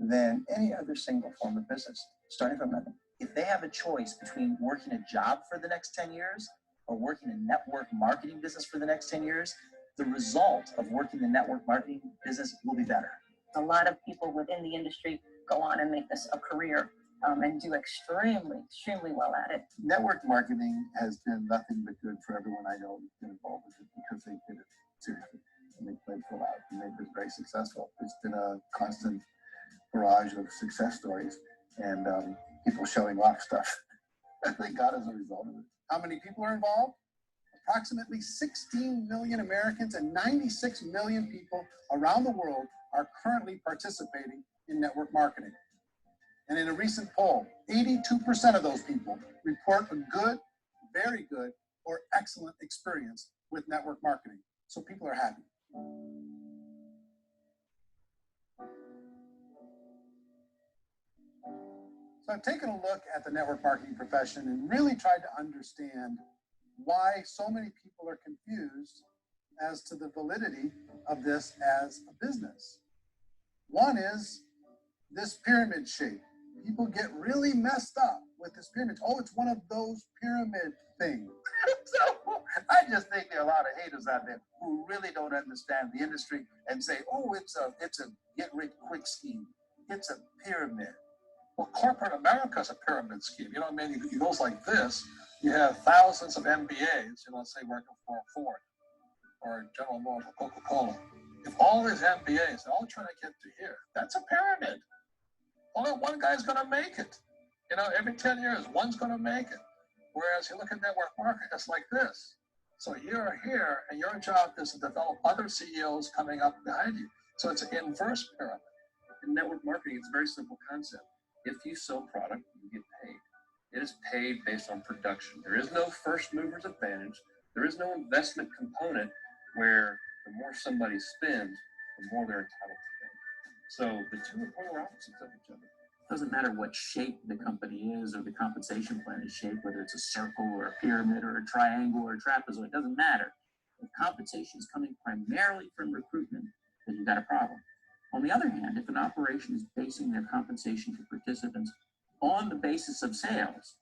than any other single form of business, starting from nothing. If they have a choice between working a job for the next 10 years or working a network marketing business for the next 10 years, the result of working the network marketing business will be better. A lot of people within the industry go on and make this a career and do extremely well at it. Network marketing has been nothing but good for everyone I know who's been involved with it because they did it seriously and they played full out and they've been very successful. It's been a constant barrage of success stories and people showing off stuff that they got as a result of it. How many people are involved? Approximately 16 million Americans and 96 million people around the world are currently participating in network marketing. And in a recent poll, 82% of those people report a good, very good, or excellent experience with network marketing. So people are happy. So I've taken a look at the network marketing profession and really tried to understand why so many people are confused as to the validity of this as a business. One is this pyramid shape. People get really messed up with this pyramid. Oh, it's one of those pyramid things. So I just think there are a lot of haters out there who really don't understand the industry and say, oh, it's a get rich quick scheme. It's a pyramid. Well, corporate America is a pyramid scheme. You know what I mean? It goes like this. You have thousands of MBAs, say working for Ford or General Motors or Coca-Cola. If all these MBAs, they're all trying to get to here, that's a pyramid. Only one guy's going to make it. Every 10 years, one's going to make it. Whereas you look at network marketing, it's like this. So you're here, and your job is to develop other CEOs coming up behind you. So it's an inverse pyramid. In network marketing, it's a very simple concept. If you sell product, you get paid. It is paid based on production. There is no first mover's advantage. There is no investment component where the more somebody spends, the more they're entitled to pay. So the two are polar opposites of each other. It doesn't matter what shape the company is or the compensation plan is shaped, whether it's a circle or a pyramid or a triangle or a trapezoid, it doesn't matter. If compensation is coming primarily from recruitment, then you've got a problem. On the other hand, if an operation is basing their compensation to participants on the basis of sales,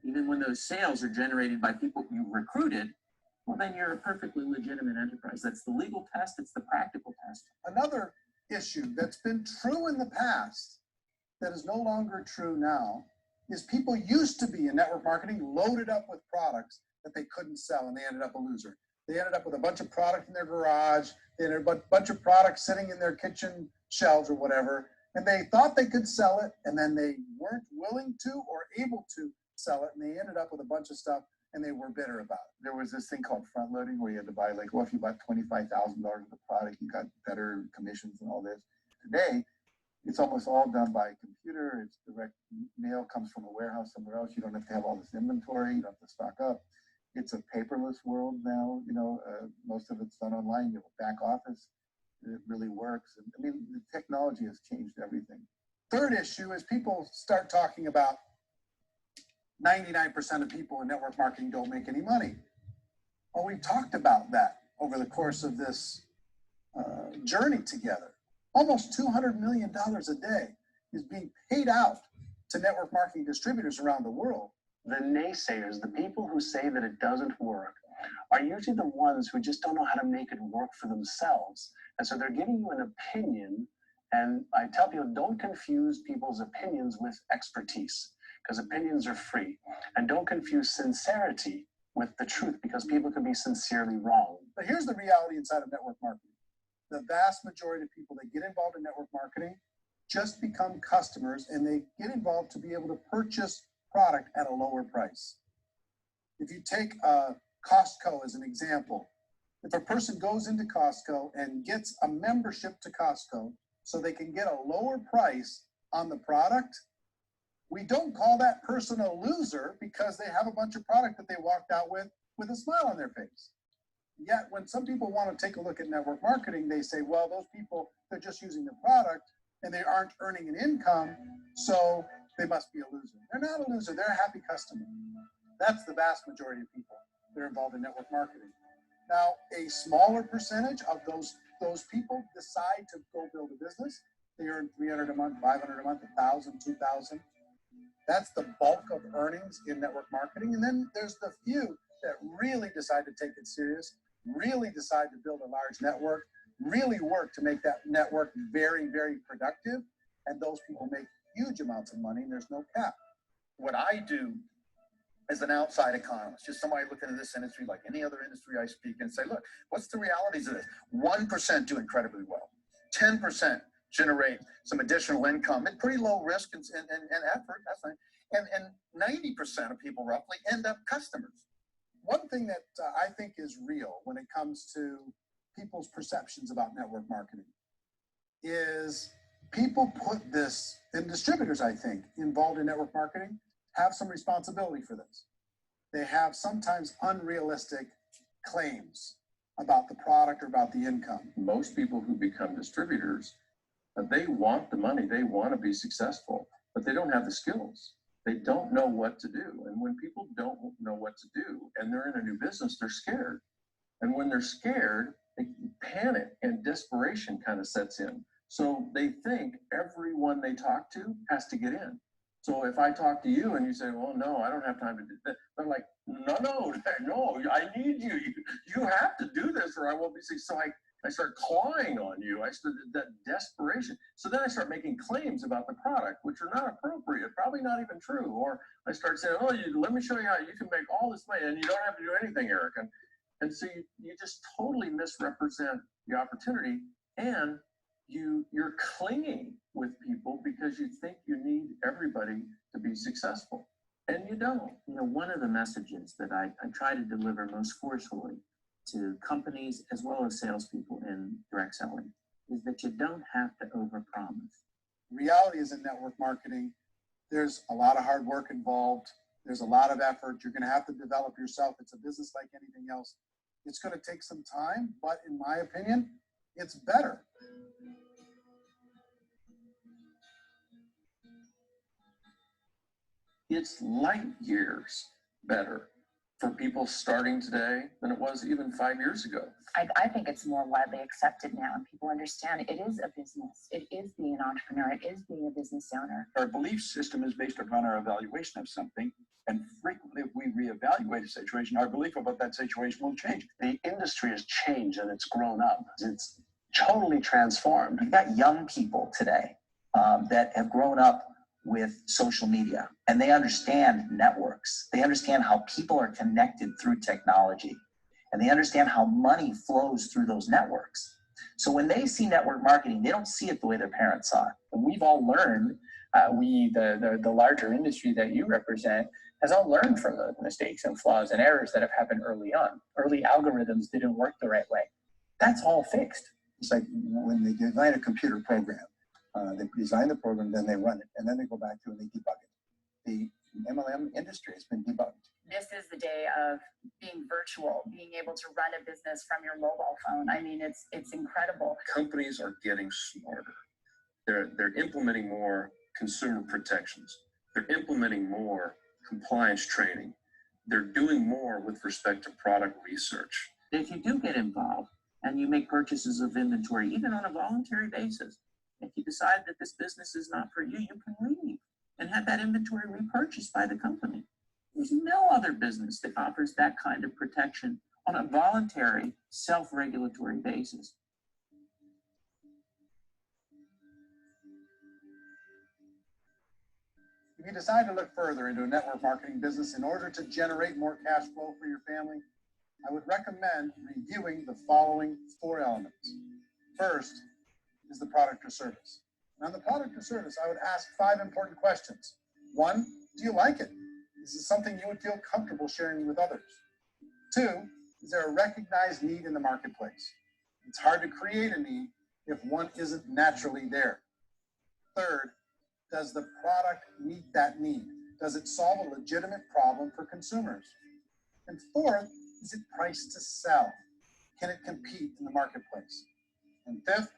even when those sales are generated by people you recruited, well, then you're a perfectly legitimate enterprise. That's the legal test. It's the practical test. Another issue that's been true in the past that is no longer true now is people used to be in network marketing loaded up with products that they couldn't sell, and they ended up a loser. They ended up with a bunch of product in their garage. They had a bunch of products sitting in their kitchen shelves or whatever, and they thought they could sell it, and then they weren't willing to or able to sell it, and they ended up with a bunch of stuff, and they were bitter about it. There was this thing called front loading where you had to buy, like, well, if you bought $25,000 worth of product, you got better commissions and all this. Today, it's almost all done by computer. It's direct mail, comes from a warehouse somewhere else. You don't have to have all this inventory. You don't have to stock up. It's a paperless world now. Most of it's done online. You have a back office. It really works. And, I mean, the technology has changed everything. Third issue is people start talking about 99% of people in network marketing don't make any money. Well, we talked about that over the course of this journey together. Almost $200 million a day is being paid out to network marketing distributors around the world. The naysayers, the people who say that it doesn't work, are usually the ones who just don't know how to make it work for themselves. And so they're giving you an opinion. And I tell people, don't confuse people's opinions with expertise, because opinions are free. And don't confuse sincerity with the truth, because people can be sincerely wrong. But here's the reality inside of network marketing. The vast majority of people that get involved in network marketing just become customers, and they get involved to be able to purchase product at a lower price. If you take Costco as an example, if a person goes into Costco and gets a membership to Costco so they can get a lower price on the product, we don't call that person a loser because they have a bunch of product that they walked out with a smile on their face. Yet when some people want to take a look at network marketing, they say, well, those people, they're just using the product and they aren't earning an income, so they must be a loser. They're not a loser, they're a happy customer. That's the vast majority of people that are involved in network marketing. Now, a smaller percentage of those people decide to go build a business. They earn $300 a month, $500 a month, $1,000, $2,000. That's the bulk of earnings in network marketing. And then there's the few that really decide to take it serious, really decide to build a large network, really work to make that network very, very productive. And those people make huge amounts of money, and there's no cap. What I do as an outside economist, just somebody looking at this industry like any other industry I speak and say, look, what's the realities of this? 1% do incredibly well. 10% generate some additional income at pretty low risk and effort. That's fine. And 90% of people roughly end up customers. One thing that I think is real when it comes to people's perceptions about network marketing is people put this, and distributors, I think, involved in network marketing have some responsibility for this. They have sometimes unrealistic claims about the product or about the income. Most people who become distributors, they want the money, they want to be successful, but they don't have the skills. They don't know what to do. And when people don't know what to do and they're in a new business, they're scared. And when they're scared, they panic and desperation kind of sets in. So they think everyone they talk to has to get in. So if I talk to you and you say, well, no, I don't have time to do that. They're like, no, I need you. You have to do this or I won't be successful. So I start clawing on you. I started that desperation. So then I start making claims about the product, which are not appropriate, probably not even true. Or I start saying, oh, let me show you how you can make all this money and you don't have to do anything, Eric. And so you just totally misrepresent the opportunity, and you're clinging with people because you think you need everybody to be successful, and you don't. You know, one of the messages that I try to deliver most forcefully to companies as well as salespeople in direct selling is that you don't have to overpromise. Reality is in network marketing, there's a lot of hard work involved. There's a lot of effort. You're going to have to develop yourself. It's a business like anything else. It's going to take some time, but in my opinion, it's better. It's light years better for people starting today than it was even 5 years ago. I think it's more widely accepted now, and people understand it is a business. It is being an entrepreneur. It is being a business owner. Our belief system is based upon our evaluation of something. And frequently, if we reevaluate a situation, our belief about that situation will change. The industry has changed and it's grown up. It's totally transformed. You've got young people today that have grown up with social media, and they understand networks. They understand how people are connected through technology, and they understand how money flows through those networks. So when they see network marketing, they don't see it the way their parents saw it. And we've all learned, the larger industry that you represent, has all learned from the mistakes and flaws and errors that have happened early on. Early algorithms didn't work the right way. That's all fixed. It's like when they design a computer program, they design the program, then they run it, and then they go back to it and they debug it. The MLM industry has been debugged. This is the day of being virtual, being able to run a business from your mobile phone. I mean, it's incredible. Companies are getting smarter. They're implementing more consumer protections. They're implementing more compliance training. They're doing more with respect to product research. If you do get involved and you make purchases of inventory, even on a voluntary basis, if you decide that this business is not for you, you can leave and have that inventory repurchased by the company. There's no other business that offers that kind of protection on a voluntary, self-regulatory basis. If you decide to look further into a network marketing business in order to generate more cash flow for your family, I would recommend reviewing the following 4 elements. First is the product or service. And on the product or service, I would ask 5 important questions. 1, do you like it? Is it something you would feel comfortable sharing with others? 2, is there a recognized need in the marketplace? It's hard to create a need if one isn't naturally there. 3rd, does the product meet that need? Does it solve a legitimate problem for consumers? And 4th, is it priced to sell? Can it compete in the marketplace? And 5th,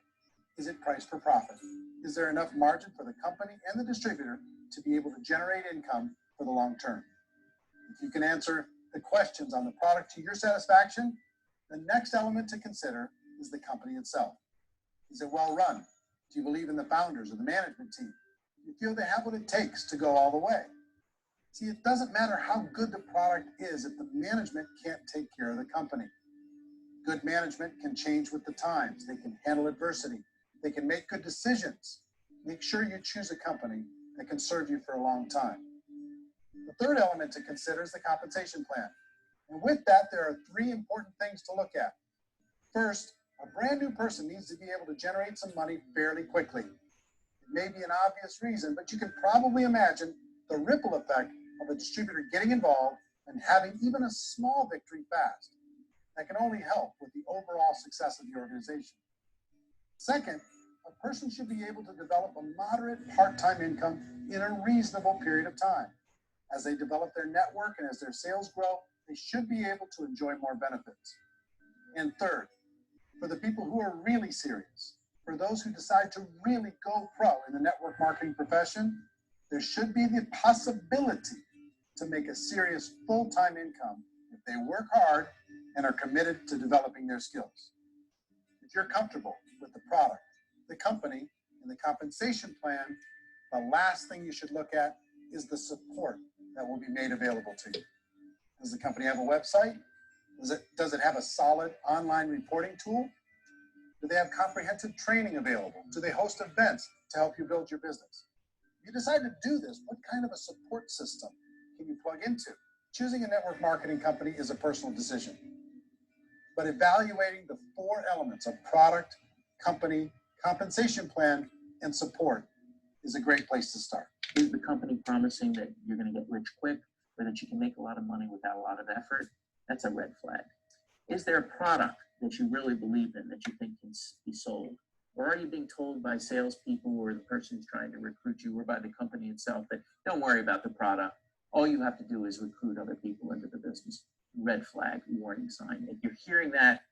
is it priced for profit? Is there enough margin for the company and the distributor to be able to generate income for the long term? If you can answer the questions on the product to your satisfaction, the next element to consider is the company itself. Is it well run? Do you believe in the founders or the management team? Do you feel they have what it takes to go all the way? See, it doesn't matter how good the product is if the management can't take care of the company. Good management can change with the times. They can handle adversity. They can make good decisions. Make sure you choose a company that can serve you for a long time. The third element to consider is the compensation plan. And with that, there are 3 important things to look at. First, a brand new person needs to be able to generate some money fairly quickly. It may be an obvious reason, but you can probably imagine the ripple effect of a distributor getting involved and having even a small victory fast. That can only help with the overall success of the organization. Second, A person should be able to develop a moderate part-time income in a reasonable period of time. As they develop their network and as their sales grow, they should be able to enjoy more benefits. And third, for the people who are really serious, for those who decide to really go pro in the network marketing profession, there should be the possibility to make a serious full-time income if they work hard and are committed to developing their skills. If you're comfortable with the product, the company, and the compensation plan, the last thing you should look at is the support that will be made available to you. Does the company have a website? Does it have a solid online reporting tool? Do they have comprehensive training available? Do they host events to help you build your business? If you decide to do this, what kind of a support system can you plug into? Choosing a network marketing company is a personal decision, but evaluating the 4 elements of product, company, compensation plan, and support is a great place to start. Is the company promising that you're going to get rich quick or that you can make a lot of money without a lot of effort? That's a red flag. Is there a product that you really believe in that you think can be sold? Or are you being told by salespeople or the person who's trying to recruit you or by the company itself that don't worry about the product? All you have to do is recruit other people into the business. Red flag, warning sign. If you're hearing that,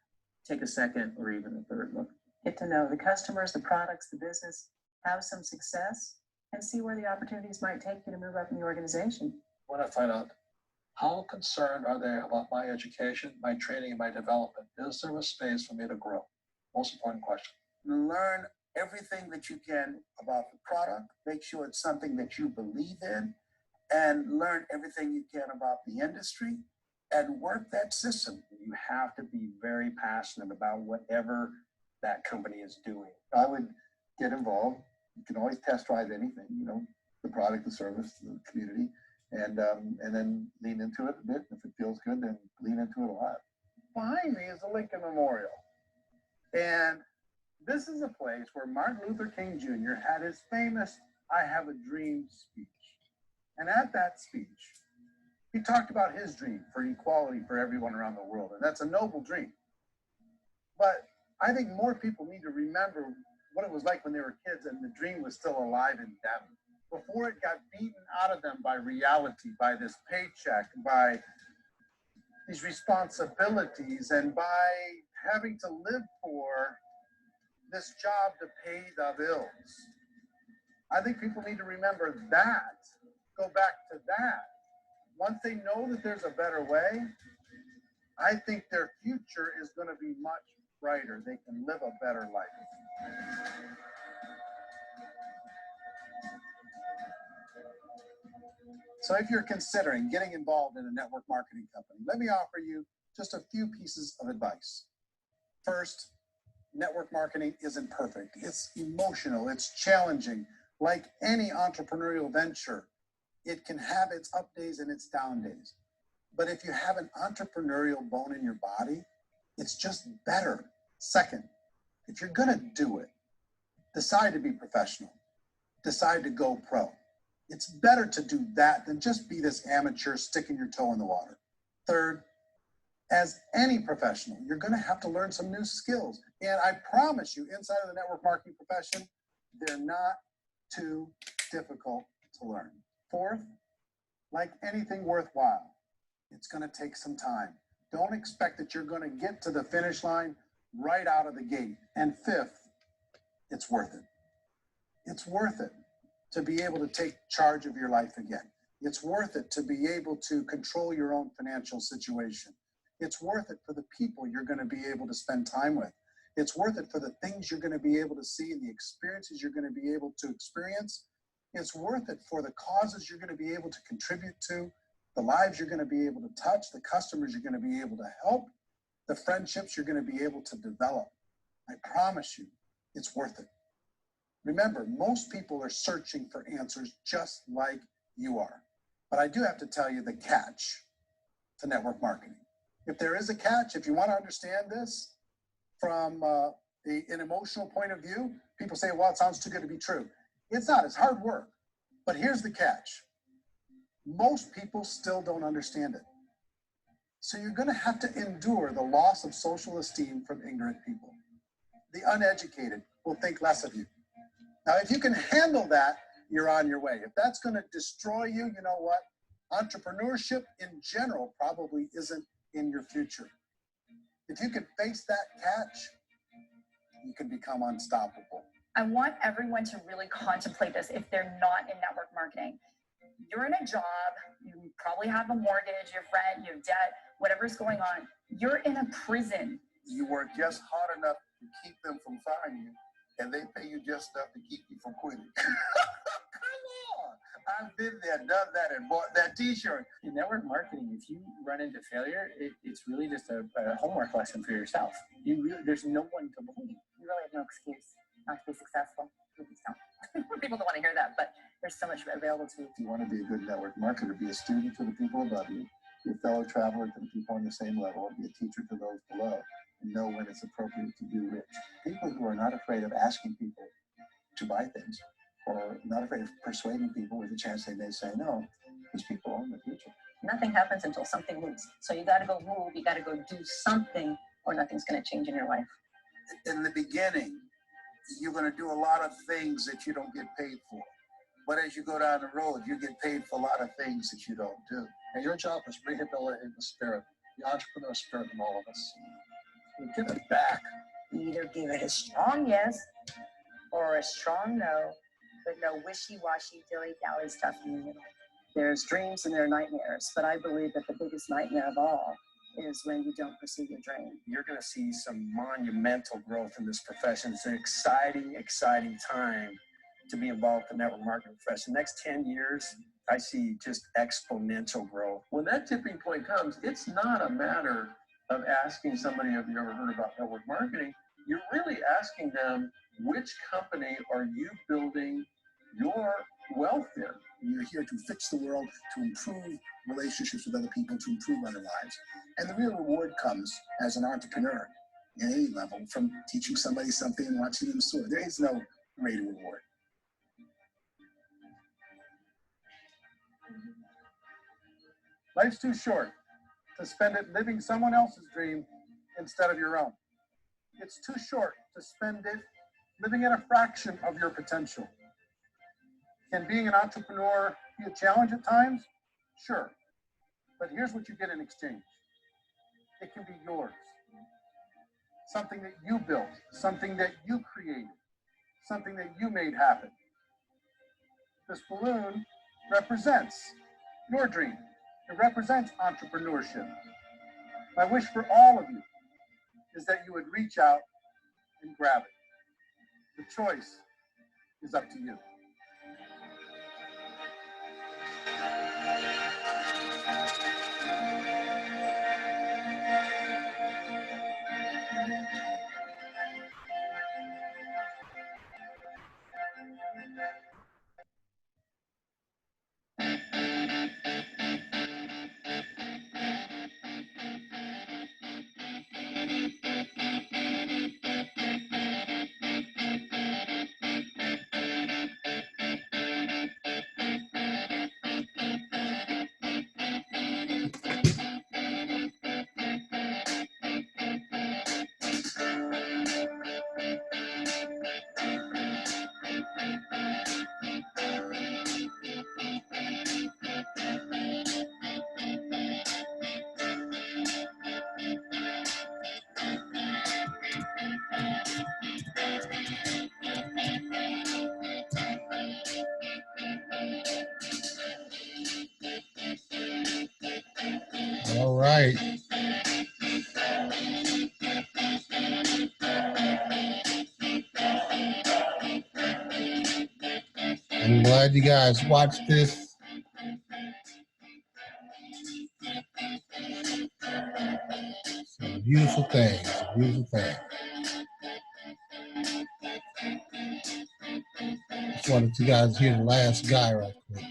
take a second or even a third look. Get to know the customers, the products, the business, have some success, and see where the opportunities might take you to move up in the organization. I want to find out, how concerned are they about my education, my training, and my development? Is there a space for me to grow? Most important question. Learn everything that you can about the product. Make sure it's something that you believe in, and learn everything you can about the industry and work that system. You have to be very passionate about whatever that company is doing. I would get involved. You can always test drive anything, you know, the product, the service, the community, and then lean into it a bit. If it feels good, then lean into it a lot. Behind me is the Lincoln Memorial. And this is a place where Martin Luther King Jr. had his famous "I Have a Dream" speech. And at that speech, he talked about his dream for equality for everyone around the world. And that's a noble dream. But I think more people need to remember what it was like when they were kids and the dream was still alive in them, before it got beaten out of them by reality, by this paycheck, by these responsibilities, and by having to live for this job to pay the bills. I think people need to remember that, go back to that. Once they know that there's a better way, I think their future is going to be much brighter. They can live a better life. So if you're considering getting involved in a network marketing company, let me offer you just a few pieces of advice. First, network marketing isn't perfect. It's emotional, it's challenging. Like any entrepreneurial venture, it can have its up days and its down days. But if you have an entrepreneurial bone in your body, it's just better. Second, if you're gonna do it, decide to be professional, decide to go pro. It's better to do that than just be this amateur sticking your toe in the water. Third, as any professional, you're gonna have to learn some new skills. And I promise you, inside of the network marketing profession, they're not too difficult to learn. Fourth, like anything worthwhile, it's gonna take some time. Don't expect that you're gonna get to the finish line right out of the gate. And fifth, it's worth it. It's worth it to be able to take charge of your life again. It's worth it to be able to control your own financial situation. It's worth it for the people you're gonna be able to spend time with. It's worth it for the things you're gonna be able to see and the experiences you're gonna be able to experience. It's worth it for the causes you're gonna be able to contribute to, the lives you're gonna be able to touch, the customers you're gonna be able to help, the friendships you're gonna be able to develop. I promise you, it's worth it. Remember, most people are searching for answers just like you are. But I do have to tell you the catch to network marketing. If there is a catch, if you want to understand this from an emotional point of view, people say, well, it sounds too good to be true. It's not, it's hard work. But here's the catch. Most people still don't understand it. So you're going to have to endure the loss of social esteem from ignorant people. The uneducated will think less of you. Now, if you can handle that, you're on your way. If that's going to destroy you, you know what? Entrepreneurship in general probably isn't in your future. If you can face that catch, you can become unstoppable. I want everyone to really contemplate this if they're not in network marketing. You're in a job, you probably have a mortgage, you have rent, you have debt, whatever's going on. You're in a prison. You work just hard enough to keep them from firing you, and they pay you just enough to keep you from quitting. Come on! I've been there, done that, and bought that t-shirt. In network marketing, if you run into failure, it's really just a homework lesson for yourself. There's no one to blame. You really have no excuse not to be successful. Please don't. People don't want to hear that, but there's so much available to you. If you want to be a good network marketer, be a student to the people above you, be a fellow traveler to the people on the same level, be a teacher to those below, and know when it's appropriate to do which. People who are not afraid of asking people to buy things, or not afraid of persuading people with a chance they may say no, those people own the future. Nothing happens until something moves. So you got to go move, you got to go do something, or nothing's going to change in your life. In the beginning, you're going to do a lot of things that you don't get paid for. But as you go down the road, you get paid for a lot of things that you don't do. And your job is rehabilitating the spirit, the entrepreneur spirit in all of us. We give it back. Either give it a strong yes or a strong no, but no wishy-washy, dilly-dally stuff in the middle. There's dreams and there are nightmares, but I believe that the biggest nightmare of all is when you don't pursue your dream. You're going to see some monumental growth in this profession. It's an exciting, exciting time to be involved in the network marketing profession. Next 10 years, I see just exponential growth. When that tipping point comes, it's not a matter of asking somebody, have you ever heard about network marketing? You're really asking them, which company are you building your wealth in? You're here to fix the world, to improve relationships with other people, to improve other lives. And the real reward comes as an entrepreneur at any level from teaching somebody something and watching them soar. There is no greater reward. Life's too short to spend it living someone else's dream instead of your own. It's too short to spend it living at a fraction of your potential. Can being an entrepreneur be a challenge at times? Sure. But here's what you get in exchange. It can be yours. Something that you built, something that you created, something that you made happen. This balloon represents your dream. It represents entrepreneurship. My wish for all of you is that you would reach out and grab it. The choice is up to you. All right. I'm glad you guys watched this. It's a beautiful thing. It's a beautiful thing. Just wanted you guys to hear the last guy right quick.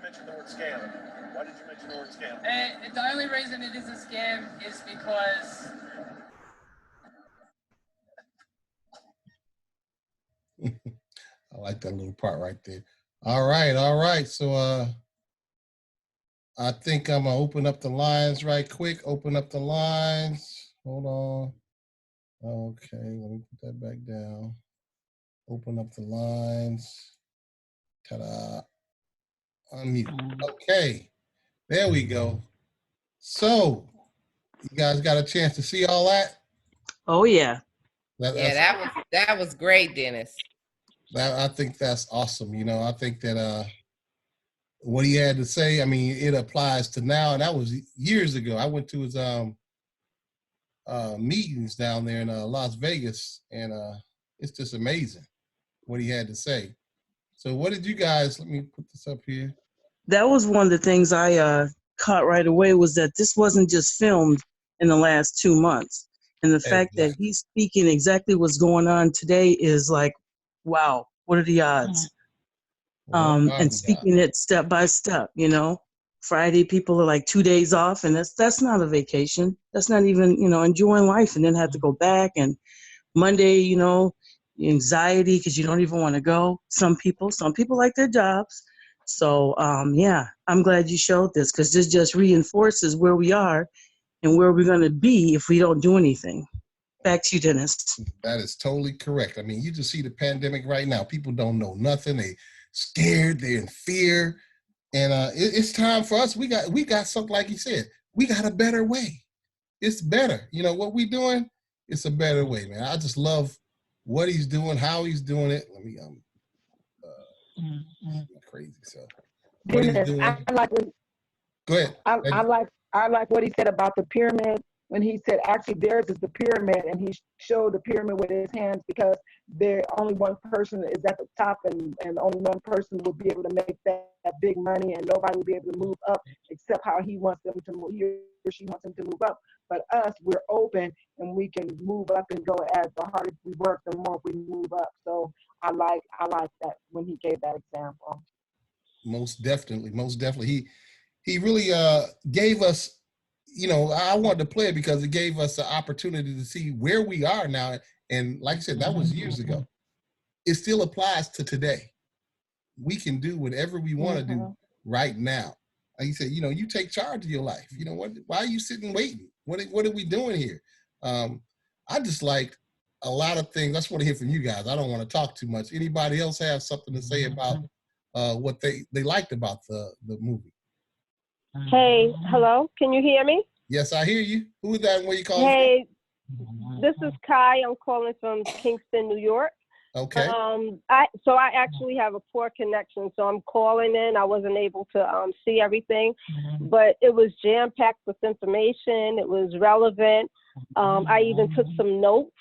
mention the word scam? Why did you mention the word scam? And the only reason it is a scam is because I like that little part right there. All right. So I think I'm gonna open up the lines right quick. Open up the lines. Hold on. Okay, let me put that back down. Open up the lines. Ta-da. Unmute. Okay, there we go. So, you guys got a chance to see all that? Oh yeah. That was great, Dennis. I think that's awesome. You know, I think that what he had to say, I mean, it applies to now, and that was years ago. I went to his meetings down there in Las Vegas, and it's just amazing what he had to say. So what did you guys, let me put this up here. That was one of the things I caught right away, was that this wasn't just filmed in the last 2 months. And the fact that he's speaking exactly what's going on today is like, wow, what are the odds? And speaking it step by step, you know. Friday, people are like 2 days off, and that's not a vacation. That's not even, you know, enjoying life, and then have to go back. And Monday, you know, anxiety because you don't even want to go. Some people like their jobs. So yeah, I'm glad you showed this, because this just reinforces where we are and where we're going to be if we don't do anything. Back to you, Dennis. That is totally correct. I mean, you just see the pandemic right now. People don't know nothing. They scared. They're in fear. And it's time for us. We got something, like you said, we got a better way. It's better. You know, what we doing, it's a better way, man. I just love what he's doing, how he's doing it. Let me, crazy. So what he's doing. I like what, go ahead. I like what he said about the pyramid, when he said actually theirs is the pyramid, and he showed the pyramid with his hands, because there only one person is at the top, and only one person will be able to make that big money, and nobody will be able to move up except how he wants them to move, he or she wants them to move up. But us, we're open, and we can move up and go. As the harder we work, the more we move up. So I like that when he gave that example. Most definitely. He really gave us, you know, I wanted to play it because it gave us the opportunity to see where we are now. And like I said, that was years ago. It still applies to today. We can do whatever we want to do right now. Like you said, you know, you take charge of your life. You know, why are you sitting waiting? What are we doing here? I just liked a lot of things. I just want to hear from you guys. I don't want to talk too much. Anybody else have something to say about what they liked about the movie? Hey, hello, can you hear me? Yes, I hear you. Who is that and where you calling Hey, this is Kai. I'm calling from Kingston, New York. Okay. I actually have a poor connection, so I'm calling in. I wasn't able to see everything, but it was jam-packed with information. It was relevant. I even took some notes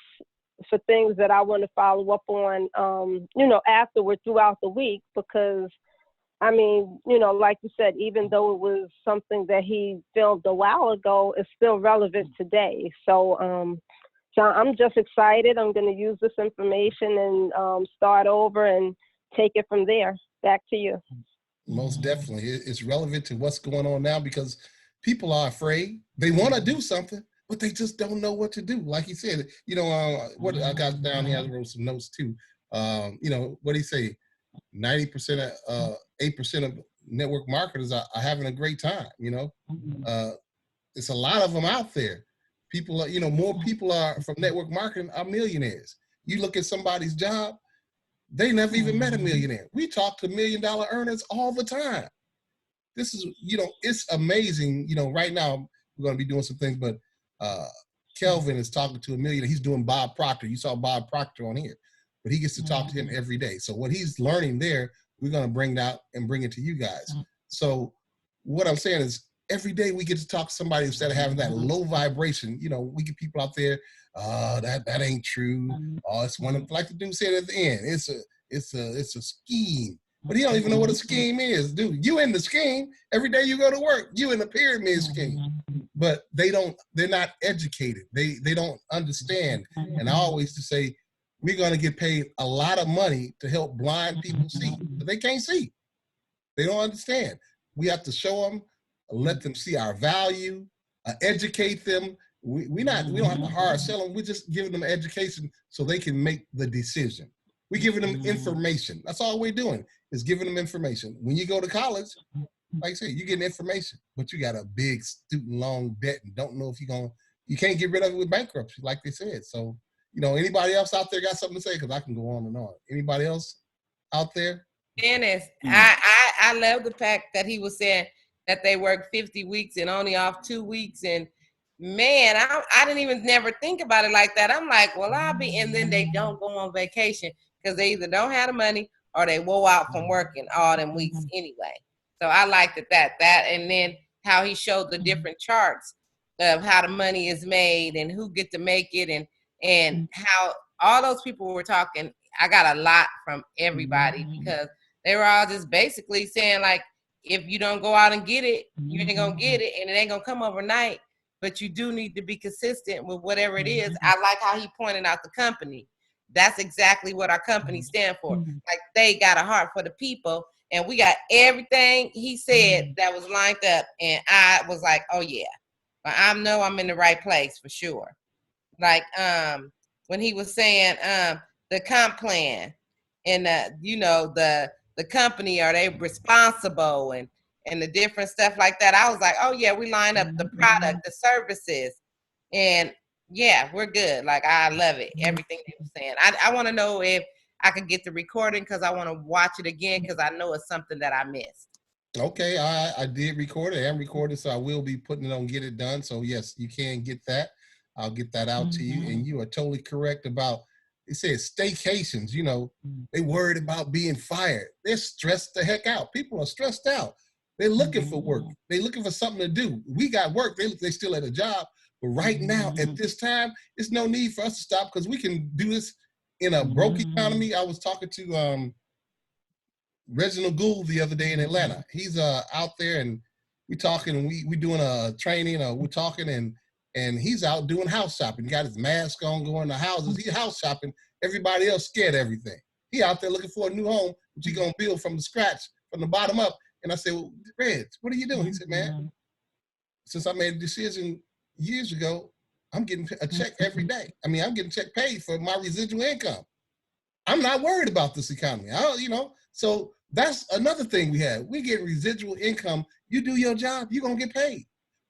for things that I want to follow up on, you know, afterward throughout the week, because I mean, you know, like you said, even though it was something that he filmed a while ago, it's still relevant today. So I'm just excited. I'm going to use this information and start over and take it from there. Back to you. Most definitely. It's relevant to what's going on now, because people are afraid. They want to do something, but they just don't know what to do. Like you said, you know, what I got down here, I wrote some notes too. You know, what do you say? 90% of 8% of network marketers are having a great time. You know, it's a lot of them out there. People are, you know, more people are from network marketing are millionaires. You look at somebody's job, they never even met a millionaire. We talk to $1 million earners all the time. This is, you know, it's amazing. You know, right now we're going to be doing some things, but Kelvin is talking to a millionaire. He's doing Bob Proctor. You saw Bob Proctor on here, but he gets to talk to him every day. So what he's learning there, we're going to bring that and bring it to you guys. So what I'm saying is, every day we get to talk to somebody instead of having that low vibration. You know, we get people out there, that ain't true. Oh, it's one, like the dude said at the end, it's a scheme. But he don't even know what a scheme is. Dude, you in the scheme. Every day you go to work, you in the pyramid scheme. But they're not educated. They don't understand. And I always to say, we're gonna get paid a lot of money to help blind people see, but they can't see. They don't understand. We have to show them, let them see our value, educate them. We don't have to hard sell them. We're just giving them education so they can make the decision. We're giving them information. That's all we're doing, is giving them information. When you go to college, like I said, you're getting information, but you got a big student loan debt and don't know if you can't get rid of it with bankruptcy, like they said. So, anybody else out there got something to say? Because I can go on and on. Anybody else out there? Dennis, I love the fact that he was saying that they work 50 weeks and only off 2 weeks. And man, I didn't even never think about it like that. I'm like, well, and then they don't go on vacation because they either don't have the money or they woe out from working all them weeks anyway. So I liked that, and then how he showed the different charts of how the money is made and who get to make it, and how all those people were talking. I got a lot from everybody because they were all just basically saying, like, if you don't go out and get it, you ain't gonna get it, and it ain't gonna come overnight, but you do need to be consistent with whatever it is. I like how he pointed out the company. That's exactly what our company stand for. Like, they got a heart for the people, and we got everything he said that was lined up, and I was like, oh yeah, I know I'm in the right place for sure. Like, when he was saying the comp plan and the company, are they responsible, and the different stuff like that, I was like, oh yeah, we line up the product, the services, and yeah, we're good. Like, I love it, everything they were saying. I want to know if I could get the recording because I want to watch it again because I know it's something that I missed. Okay, I did record it. I am recorded, so I will be putting it on Get It Done. So yes, you can get that. I'll get that out to you. And you are totally correct about, it says staycations, they worried about being fired. They're stressed the heck out. People are stressed out. They're looking for work. They're looking for something to do. We got work. They still at a job. But right now, at this time, there's no need for us to stop because we can do this in a broke economy. I was talking to Reginald Gould the other day in Atlanta. He's out there, and we talking, and we doing a training. We're talking, and he's out doing house shopping. He got his mask on, going to houses. He's house shopping. Everybody else scared of everything. He out there looking for a new home, which he gonna build from the scratch, from the bottom up. And I said, well, Reg, what are you doing? He said, man, since I made a decision years ago, I'm getting a check every day. I mean, I'm getting check paid for my residual income. I'm not worried about this economy. So that's another thing we have. We get residual income. You do your job, you're gonna get paid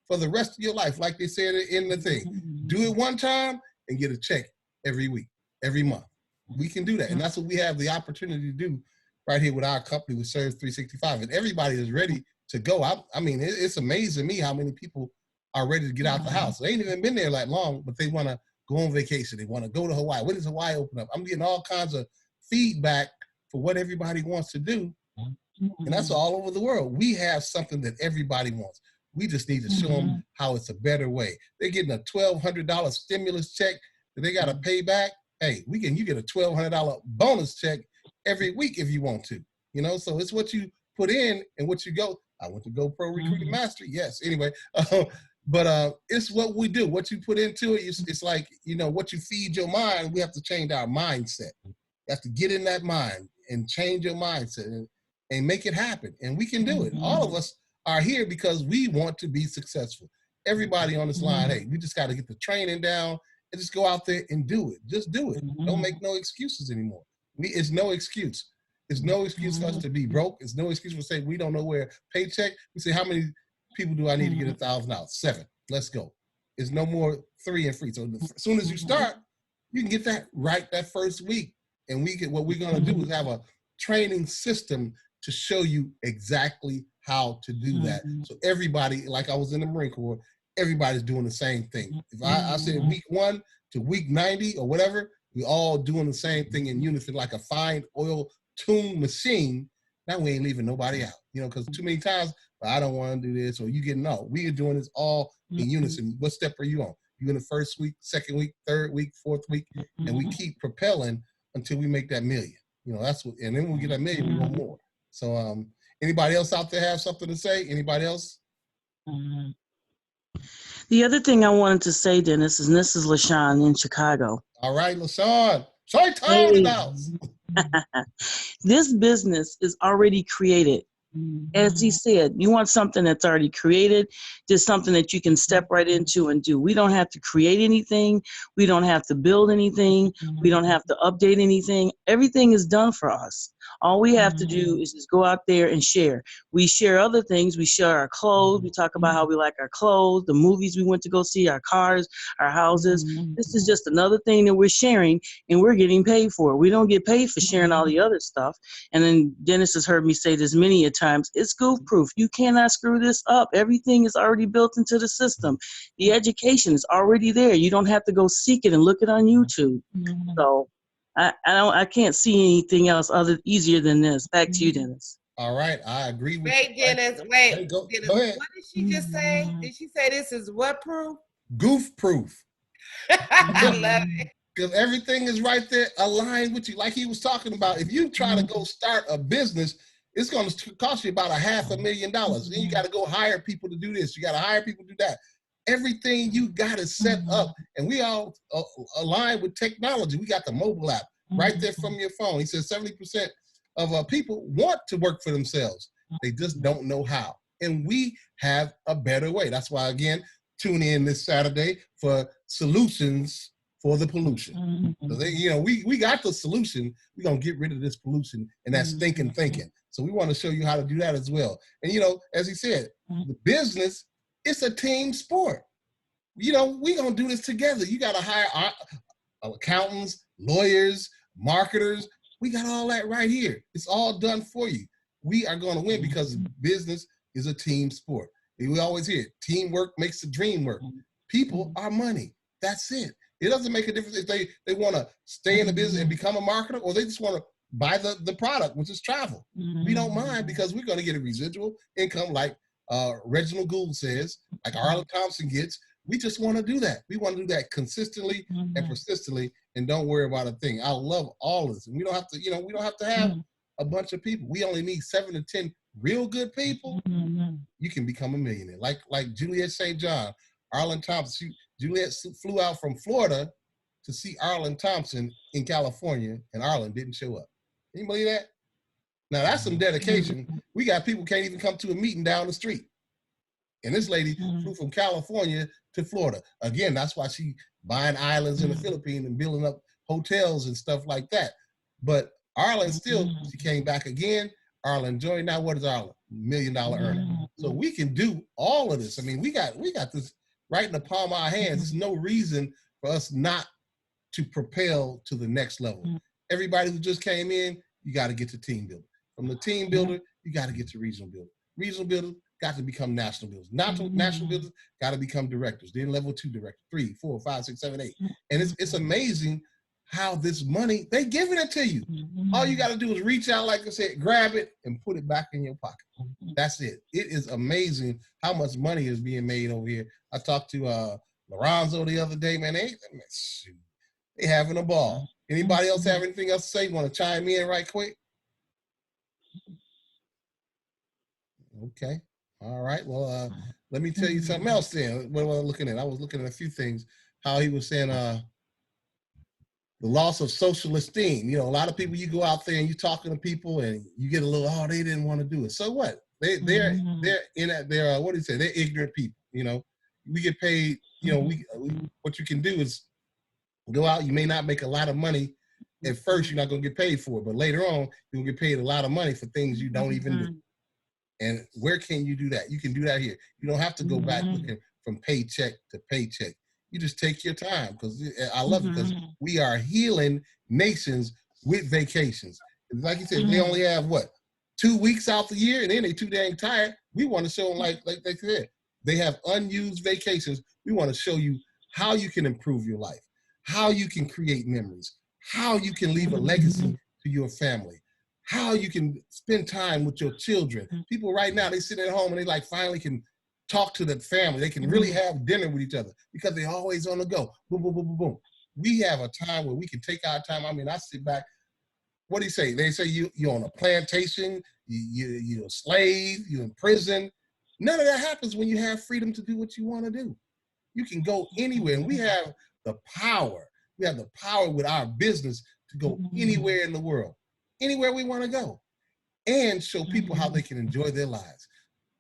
for the rest of your life. Like they said in the thing, do it one time and get a check every week, every month. We can do that. And that's what we have the opportunity to do right here with our company with Serve 365. And everybody is ready to go. I mean, it's amazing to me how many people are ready to get out the house. They ain't even been there that long, but they want to go on vacation. They want to go to Hawaii. When does Hawaii open up? I'm getting all kinds of feedback for what everybody wants to do. And that's all over the world. We have something that everybody wants. We just need to show them how it's a better way. They're getting a $1,200 stimulus check that they got to pay back. Hey, you get a $1,200 bonus check every week if you want to. So it's what you put in and what you go. I went to GoPro Recruiting Mastery. Yes. Anyway, but it's what we do. What you put into it, it's like, what you feed your mind. We have to change our mindset. You have to get in that mind and change your mindset and make it happen. And we can do it. All of us are here because we want to be successful. Everybody on this line, hey, we just got to get the training down and just go out there and do it. Just do it. Don't make no excuses anymore. It's no excuse. It's no excuse for us to be broke. It's no excuse for saying we don't know where paycheck. We say, how many people do I need to get $1,000? 7. Let's go. It's no more 3 and free. So as soon as you start, you can get that right that first week. And what we're going to do is have a training system to show you exactly how to do that. So everybody, like I was in the Marine Corps, everybody's doing the same thing. If I said week 1 to week 90 or whatever, we all doing the same thing in unison, like a fine oil tuned machine. Now we ain't leaving nobody out, because too many times, I don't want to do this, or you get no. We are doing this all in unison. What step are you on? You in the first week, second week, third week, fourth week, and we keep propelling until we make that million. That's what, and then when we get that million, we want more. So anybody else out there have something to say? Anybody else? The other thing I wanted to say, Dennis, and this is LaShawn in Chicago. All right, LaShawn. Sorry, time now. This business is already created As he said, you want something that's already created, just something that you can step right into and do. We don't have to create anything. We don't have to build anything. We don't have to update anything. Everything is done for us. All we have to do is just go out there and share. We share other things. We share our clothes. We talk about how we like our clothes, the movies we went to go see, our cars, our houses. This is just another thing that we're sharing, and we're getting paid for it. We don't get paid for sharing all the other stuff. And then Dennis has heard me say this many a times. It's goof proof. You cannot screw this up. Everything is already built into the system. The education is already there. You don't have to go seek it and look it on YouTube. So I can't see anything else easier than this. Back to you, Dennis. All right, I agree with Wait, you. Dennis, wait. Hey, go Dennis, ahead. what did she just say? Did she say this is what proof? Goof proof. I love it. Because everything is right there aligned with you. Like he was talking about, if you try to go start a business, it's going to cost you about $500,000. Then you got to go hire people to do this. You got to hire people to do that. Everything you got is set up, and we all align with technology. We got the mobile app right there from your phone. He says 70% of people want to work for themselves. They just don't know how. And we have a better way. That's why, again, tune in this Saturday for Solutions for the Pollution. So they, we got the solution. We're going to get rid of this pollution and that stinking thinking. So we want to show you how to do that as well. And, as he said, the business, it's a team sport. We're going to do this together. You got to hire accountants, lawyers, marketers. We got all that right here. It's all done for you. We are going to win because business is a team sport. We always hear it. Teamwork makes the dream work. People are money. That's it. It doesn't make a difference if they want to stay in the business and become a marketer, or they just want to buy the product, which is travel. We don't mind, because we're going to get a residual income like Reginald Gould says, like Arlen Thompson gets. We just want to do that. We want to do that consistently and persistently, and don't worry about a thing. I love all of this. And we don't have to, we don't have to have a bunch of people. We only need 7 to 10 real good people. You can become a millionaire. Like Juliet St. John, Arlen Thompson. Juliet flew out from Florida to see Arlen Thompson in California, and Arlen didn't show up. Can you believe that? Now that's some dedication. We got people can't even come to a meeting down the street. And this lady flew from California to Florida. Again, that's why she buying islands in the Philippines and building up hotels and stuff like that. But Arlen still, she came back again. Arlen joined. Now what is Arlen? $1 million earner. So we can do all of this. I mean, we got this right in the palm of our hands. There's no reason for us not to propel to the next level. Everybody who just came in, you got to get to team builder. From the team builder, you got to get to regional builder. Regional builder got to become national builders. National builders got to become directors. Then level 2 director, 3, 4, 5, 6, 7, 8. And it's amazing how this money, they giving it to you. All you got to do is reach out, like I said, grab it and put it back in your pocket. That's it. It is amazing how much money is being made over here. I talked to Lorenzo the other day, man. They having a ball. Anybody else have anything else to say? Want to chime in right quick? Okay. All right. Well, let me tell you something else then. What was I looking at? I was looking at a few things. How he was saying the loss of social esteem. A lot of people, you go out there and you talking to people and you get a little, they didn't want to do it. So what? They're in that, what do you say? They're ignorant people. We get paid, what you can do is go out. You may not make a lot of money at first. You're not going to get paid for it, but later on, you'll get paid a lot of money for things you don't even do. And where can you do that? You can do that here. You don't have to go back looking from paycheck to paycheck. You just take your time, because I love it, because we are healing nations with vacations. Like you said, they only have 2 weeks out the year, and then they too dang tired. We want to show them, like they said, they have unused vacations. We want to show you how you can improve your life, how you can create memories, how you can leave a legacy to your family, how you can spend time with your children. People right now, they sit at home and they finally can talk to the family. They can really have dinner with each other because they're always on the go. Boom, boom, boom, boom, boom. We have a time where we can take our time. I mean, I sit back. What do you say? They say you're on a plantation, you're a slave, you're in prison. None of that happens when you have freedom to do what you want to do. You can go anywhere, and we have the power. We have the power with our business to go anywhere in the world, anywhere we want to go. and show people how they can enjoy their lives.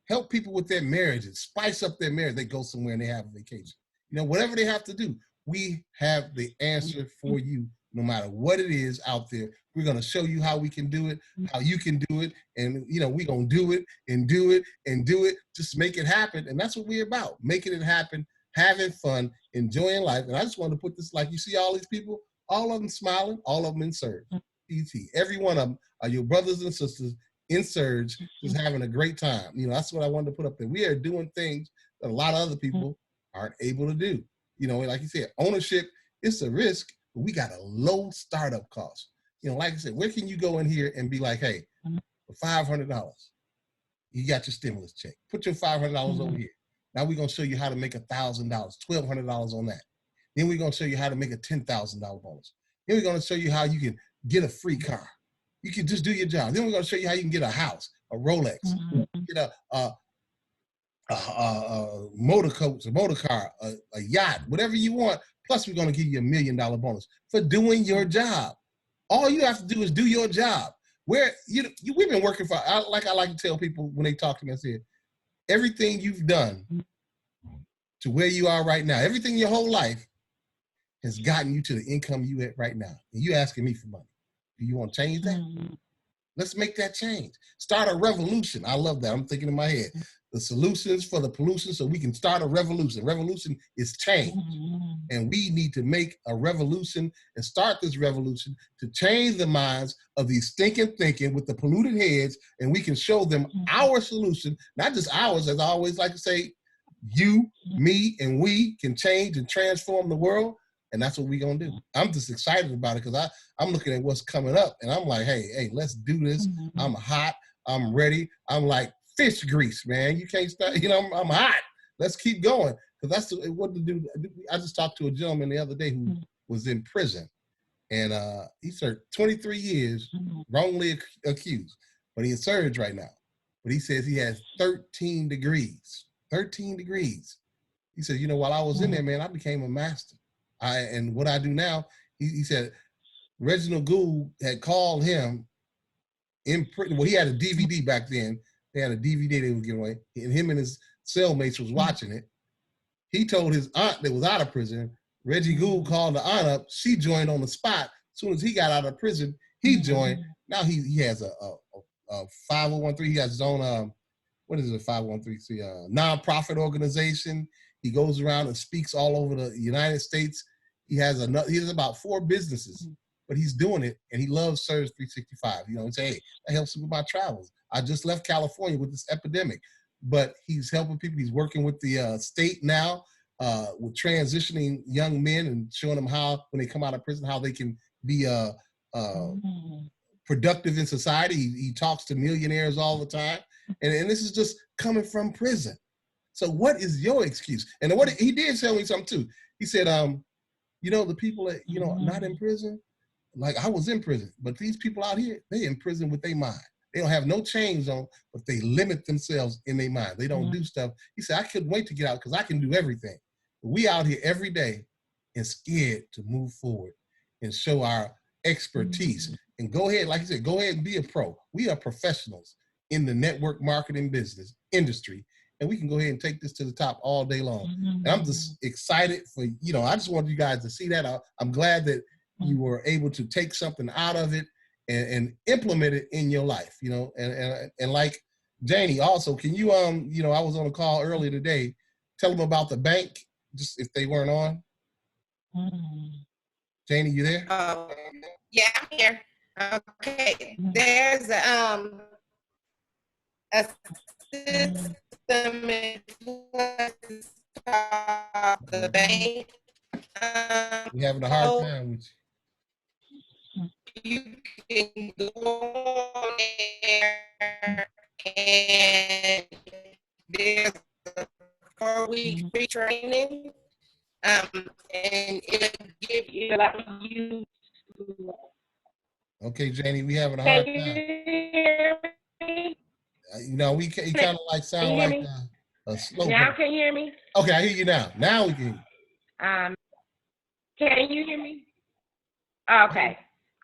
Help people with their marriages, spice up their marriage. They go somewhere and they have a vacation. You know, whatever they have to do, we have the answer for you, no matter what it is out there. We're going to show you how we can do it, how you can do it. And, you know, we're going to do it and do it and do it. Just make it happen. And that's what we're about, making it happen, having fun, enjoying life. And I just wanted to put this, like you see all these people, all of them smiling, all of them in Surge. PT. Every one of them are your brothers and sisters in Surge, just having a great time. You know, that's what I wanted to put up there. We are doing things that a lot of other people aren't able to do. You know, like you said, ownership, it's a risk, but we got a low startup cost. You know, like I said, where can you go in here and be like, hey, for $500, you got your stimulus check. Put your $500 over here. Now we're going to show you how to make $1,000, $1,200 on that. Then we're going to show you how to make a $10,000 bonus. Then we're going to show you how you can get a free car. You can just do your job. Then we're going to show you how you can get a house, a Rolex, get a motor coach, a motor car, a yacht, whatever you want. Plus, we're going to give you $1 million bonus for doing your job. All you have to do is do your job. Where we've been working for, like I like to tell people when they talk to me, I said, everything you've done to where you are right now, everything your whole life has gotten you to the income you at right now. And you asking me for money. Do you want to change that? Let's make that change. Start a revolution. I love that. I'm thinking in my head. The solutions for the pollution so we can start a revolution. Revolution is change. And we need to make a revolution and start this revolution to change the minds of these stinking thinking with the polluted heads, and we can show them our solution, not just ours, as I always like to say, you, me, and we can change and transform the world. And that's what we're going to do. I'm just excited about it because I'm looking at what's coming up and I'm like, hey, let's do this. I'm hot. I'm ready. I'm like fish grease, man. You can't stop. You know, I'm hot. Let's keep going. Because that's what to do. I just talked to a gentleman the other day who was in prison. And he served 23 years wrongly accused. But he's in Surge right now. But he says he has 13 degrees. 13 degrees. He said, you know, while I was in there, man, I became a master. And what I do now, he said, Reginald Gould had called him in prison. Well, he had a DVD back then. They had a DVD they were giving away, and him and his cellmates was watching it. He told his aunt that was out of prison. Reggie Gould called the aunt up. She joined on the spot. As soon as he got out of prison, he joined. Now he has a 501(c)(3). He has his own, what is it, 501(c)(3), nonprofit organization. He goes around and speaks all over the United States. He has about 4 businesses, but he's doing it, and he loves Surge 365. You know, and say, hey, that helps me with my travels. I just left California with this epidemic, but he's helping people. He's working with the state now with transitioning young men and showing them how, when they come out of prison, how they can be productive in society. He talks to millionaires all the time, and this is just coming from prison. So what is your excuse? And what he did tell me something too. He said, you know, the people that, you know, not in prison, like I was in prison, but these people out here, they in prison with their mind. They don't have no chains on, but they limit themselves in their mind. They don't do stuff. He said, I couldn't wait to get out because I can do everything. But we out here every day and scared to move forward and show our expertise. And go ahead, like you said, go ahead and be a pro. We are professionals in the network marketing business industry. And we can go ahead and take this to the top all day long. And I'm just excited for, you know, I just wanted you guys to see that. I'm glad that you were able to take something out of it and implement it in your life, you know, and like Janie also, can you, you know, I was on a call earlier today, tell them about the bank, just if they weren't on. Janie, you there? Yeah, I'm here. Okay, there's a system in place called the bank. We're having a hard time with you. You can go on there and there's a 4-week free training. And it'll give you, allow you to. Okay, Janie, we having a hard time. You know, you kind of like sound like a slow. Now can you hear me? Okay, I hear you now. Now we can. Can you hear me? Okay.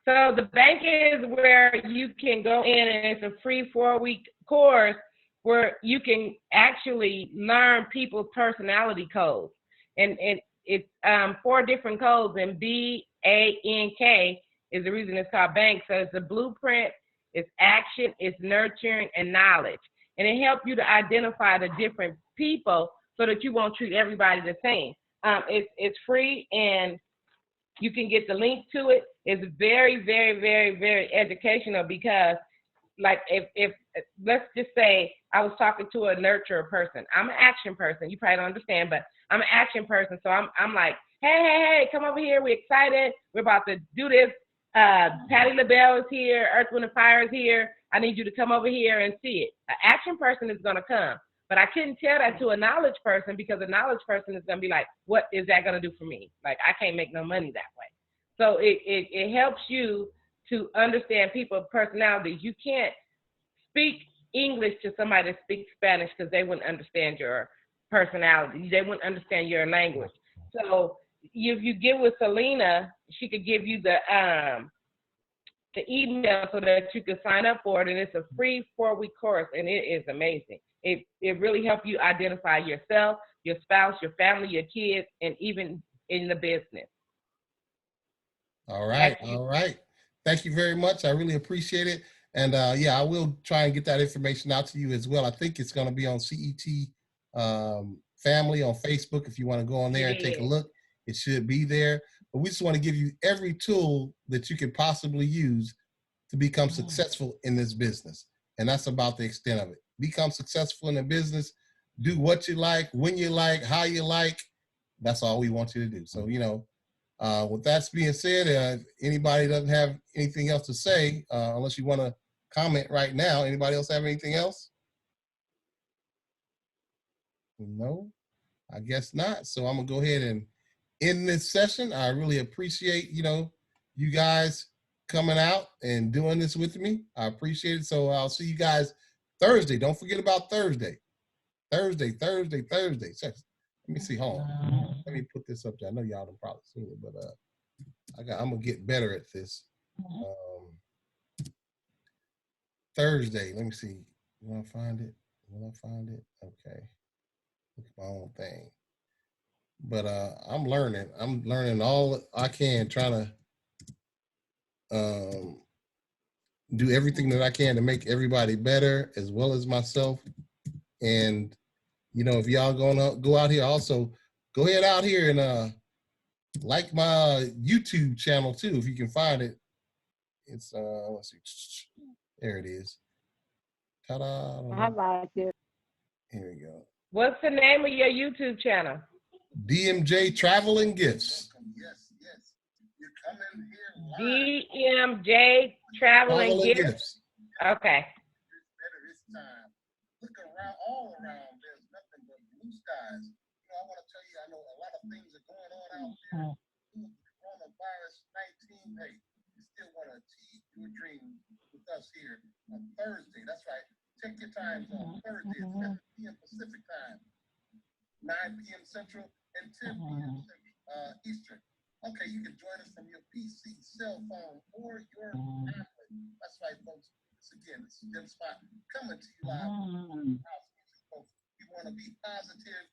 So the bank is where you can go in, and it's a free 4-week course where you can actually learn people's personality codes. And it's 4 different codes, and BANK is the reason it's called bank. So it's a blueprint, it's action, it's nurturing, and knowledge. And it helps you to identify the different people so that you won't treat everybody the same. It's free, and you can get the link to it. It's very, very, very, very educational because, like, if let's just say I was talking to a nurturer person. I'm an action person. You probably don't understand, but I'm an action person. So I'm like, hey, come over here. We're excited. We're about to do this. Patti LaBelle is here. Earth, Wind, and Fire is here. I need you to come over here and see it. An action person is going to come. But I couldn't tell that to a knowledge person because a knowledge person is going to be like, what is that going to do for me? Like, I can't make no money that way. So it helps you to understand people's personalities. You can't speak English to somebody that speaks Spanish because they wouldn't understand your personality. They wouldn't understand your language. So if you get with Selena, she could give you the email so that you can sign up for it, and it's a free 4-week course, and it is amazing. It really helps you identify yourself, your spouse, your family, your kids, and even in the business. All right. Thank you very much. I really appreciate it. And yeah, I will try and get that information out to you as well. I think it's going to be on CET Family on Facebook. If you want to go on there and take a look, it should be there. But we just want to give you every tool that you can possibly use to become successful in this business. And that's about the extent of it. Become successful in the business. Do what you like, when you like, how you like. That's all we want you to do. So, you know, with that being said, anybody doesn't have anything else to say, unless you want to comment right now. Anybody else have anything else? No, I guess not. So I'm gonna go ahead and end this session. I really appreciate, you guys coming out and doing this with me. I appreciate it. So I'll see you guys Thursday. Don't forget about Thursday. Thursday. Let me see. Hold on. Let me put this up there. I know y'all have probably seen it, but I'm gonna get better at this. Thursday. Let me see. Will I find it? Okay. Look at my own thing. But I'm learning. I'm learning all I can, trying to do everything that I can to make everybody better as well as myself. And if y'all gonna go out here, also go ahead out here and like my YouTube channel too, if you can find it. It's let's see, there it is. Ta-da! I like it. Here we go. What's the name of your YouTube channel? DMJ Travel and Gifts. Yes. You come in here live. DMJ Travel and Gifts. Okay. It's time. Look around, all around. There's nothing but blue skies. I want to tell you, I know a lot of things are going on out there. Coronavirus 19. Hey, you still want to achieve your dreams with us here on Thursday. That's right. Check your times on Thursday at 7 p.m. Pacific time, 9 p.m. Central, and 10 p.m. Eastern. Okay, you can join us from your PC, cell phone, or your tablet. That's right, folks. This is Jim Spot coming to you live. You want to be positive.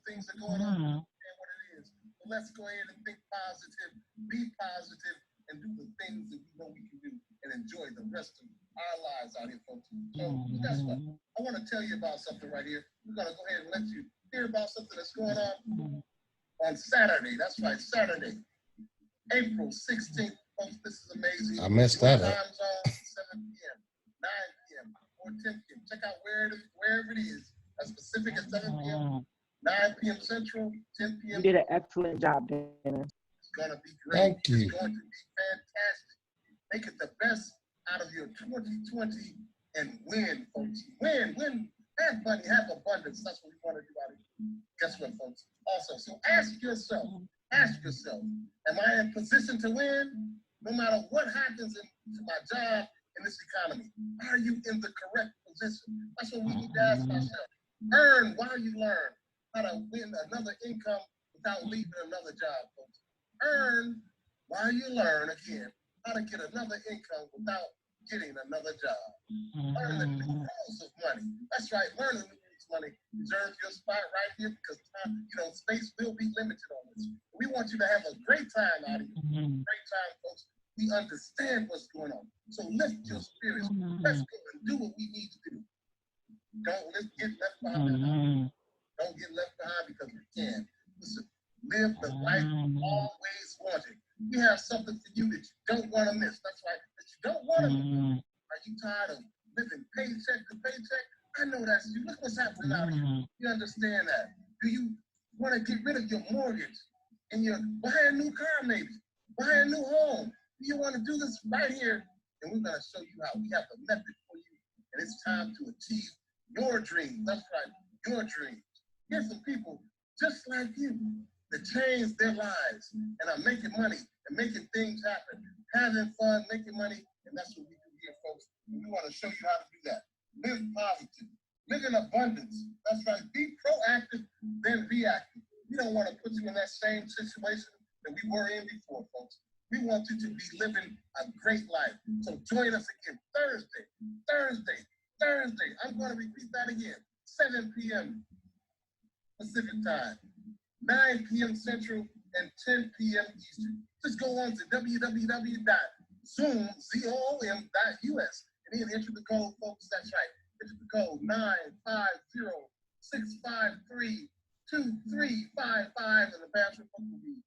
Things are going on. Understand what it is. But let's go ahead and think positive, be positive, and do the things that we know we can do and enjoy the rest of our lives out here, folks. So guess what? I want to tell you about something right here. We're going to go ahead and let you hear about something that's going on Saturday. That's right, Saturday, April 16th. Folks, this is amazing. I messed that up. Time zone, 7 p.m., 9 p.m., or 10 p.m. Check out wherever it is. That's Pacific at 7 p.m., 9 p.m. Central, 10 p.m. You did an excellent job, Dennis. It's going to be great. Thank you. It's going to be fantastic. Make it the best out of your 2020 and win, folks. Win. Have money, have abundance. That's what we want to do out here. Guess what, folks? Also, so ask yourself, am I in position to win? No matter what happens to my job in this economy, are you in the correct position? That's what we need to ask ourselves. Earn while you learn how to win another income without leaving another job, folks. Earn while you learn, again, how to get another income without getting another job. Learn the new rules of money. That's right. Learn the new rules of money. Reserve your spot right here because time, space will be limited on this. We want you to have a great time out here. Great time, folks. We understand what's going on. So lift your spirits. Let's go and do what we need to do. Don't get left behind. Don't get left behind because we can. Listen, live the life you always wanted. We have something for you that you don't want to miss. That's right. That you don't want to miss. Are you tired of living paycheck to paycheck? I know that's you. Look what's happening out here. You understand that? Do you want to get rid of your mortgage and buy a new car maybe? Buy a new home? Do you want to do this right here? And we're going to show you how. We have the method for you. And it's time to achieve your dreams. That's right, your dreams. Here's some people just like you that changed their lives and are making money and making things happen, having fun, making money. And that's what we do here, folks. And we want to show you how to do that. Live positive. Live in abundance. That's right. Be proactive, then reactive. We don't want to put you in that same situation that we were in before, folks. We want you to be living a great life. So join us again Thursday. I'm going to repeat that again. 7 p.m. Pacific time, 9 p.m. Central, and 10 p.m. Eastern. Just go on to www.zoom.us and then enter the code, folks. That's right. Enter the code 950-653-2355, and the password will be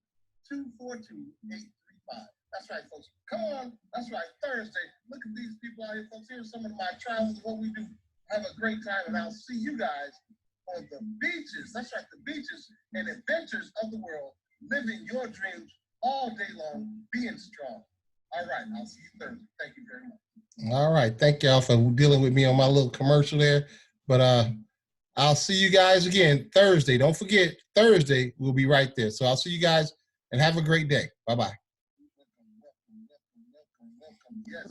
242835. That's right, folks. Come on. That's right. Thursday. Look at these people out here, folks. Here's some of my travels, what we do. Have a great time, and I'll see you guys on the beaches. That's right, the beaches and adventures of the world, living your dreams all day long, being strong. All right, I'll see you Thursday. Thank you very much. All right, thank y'all for dealing with me on my little commercial there. But I'll see you guys again Thursday. Don't forget, Thursday we'll be right there. So I'll see you guys and have a great day. Bye-bye.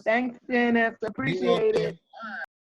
Thanks, Dennis. Appreciate it.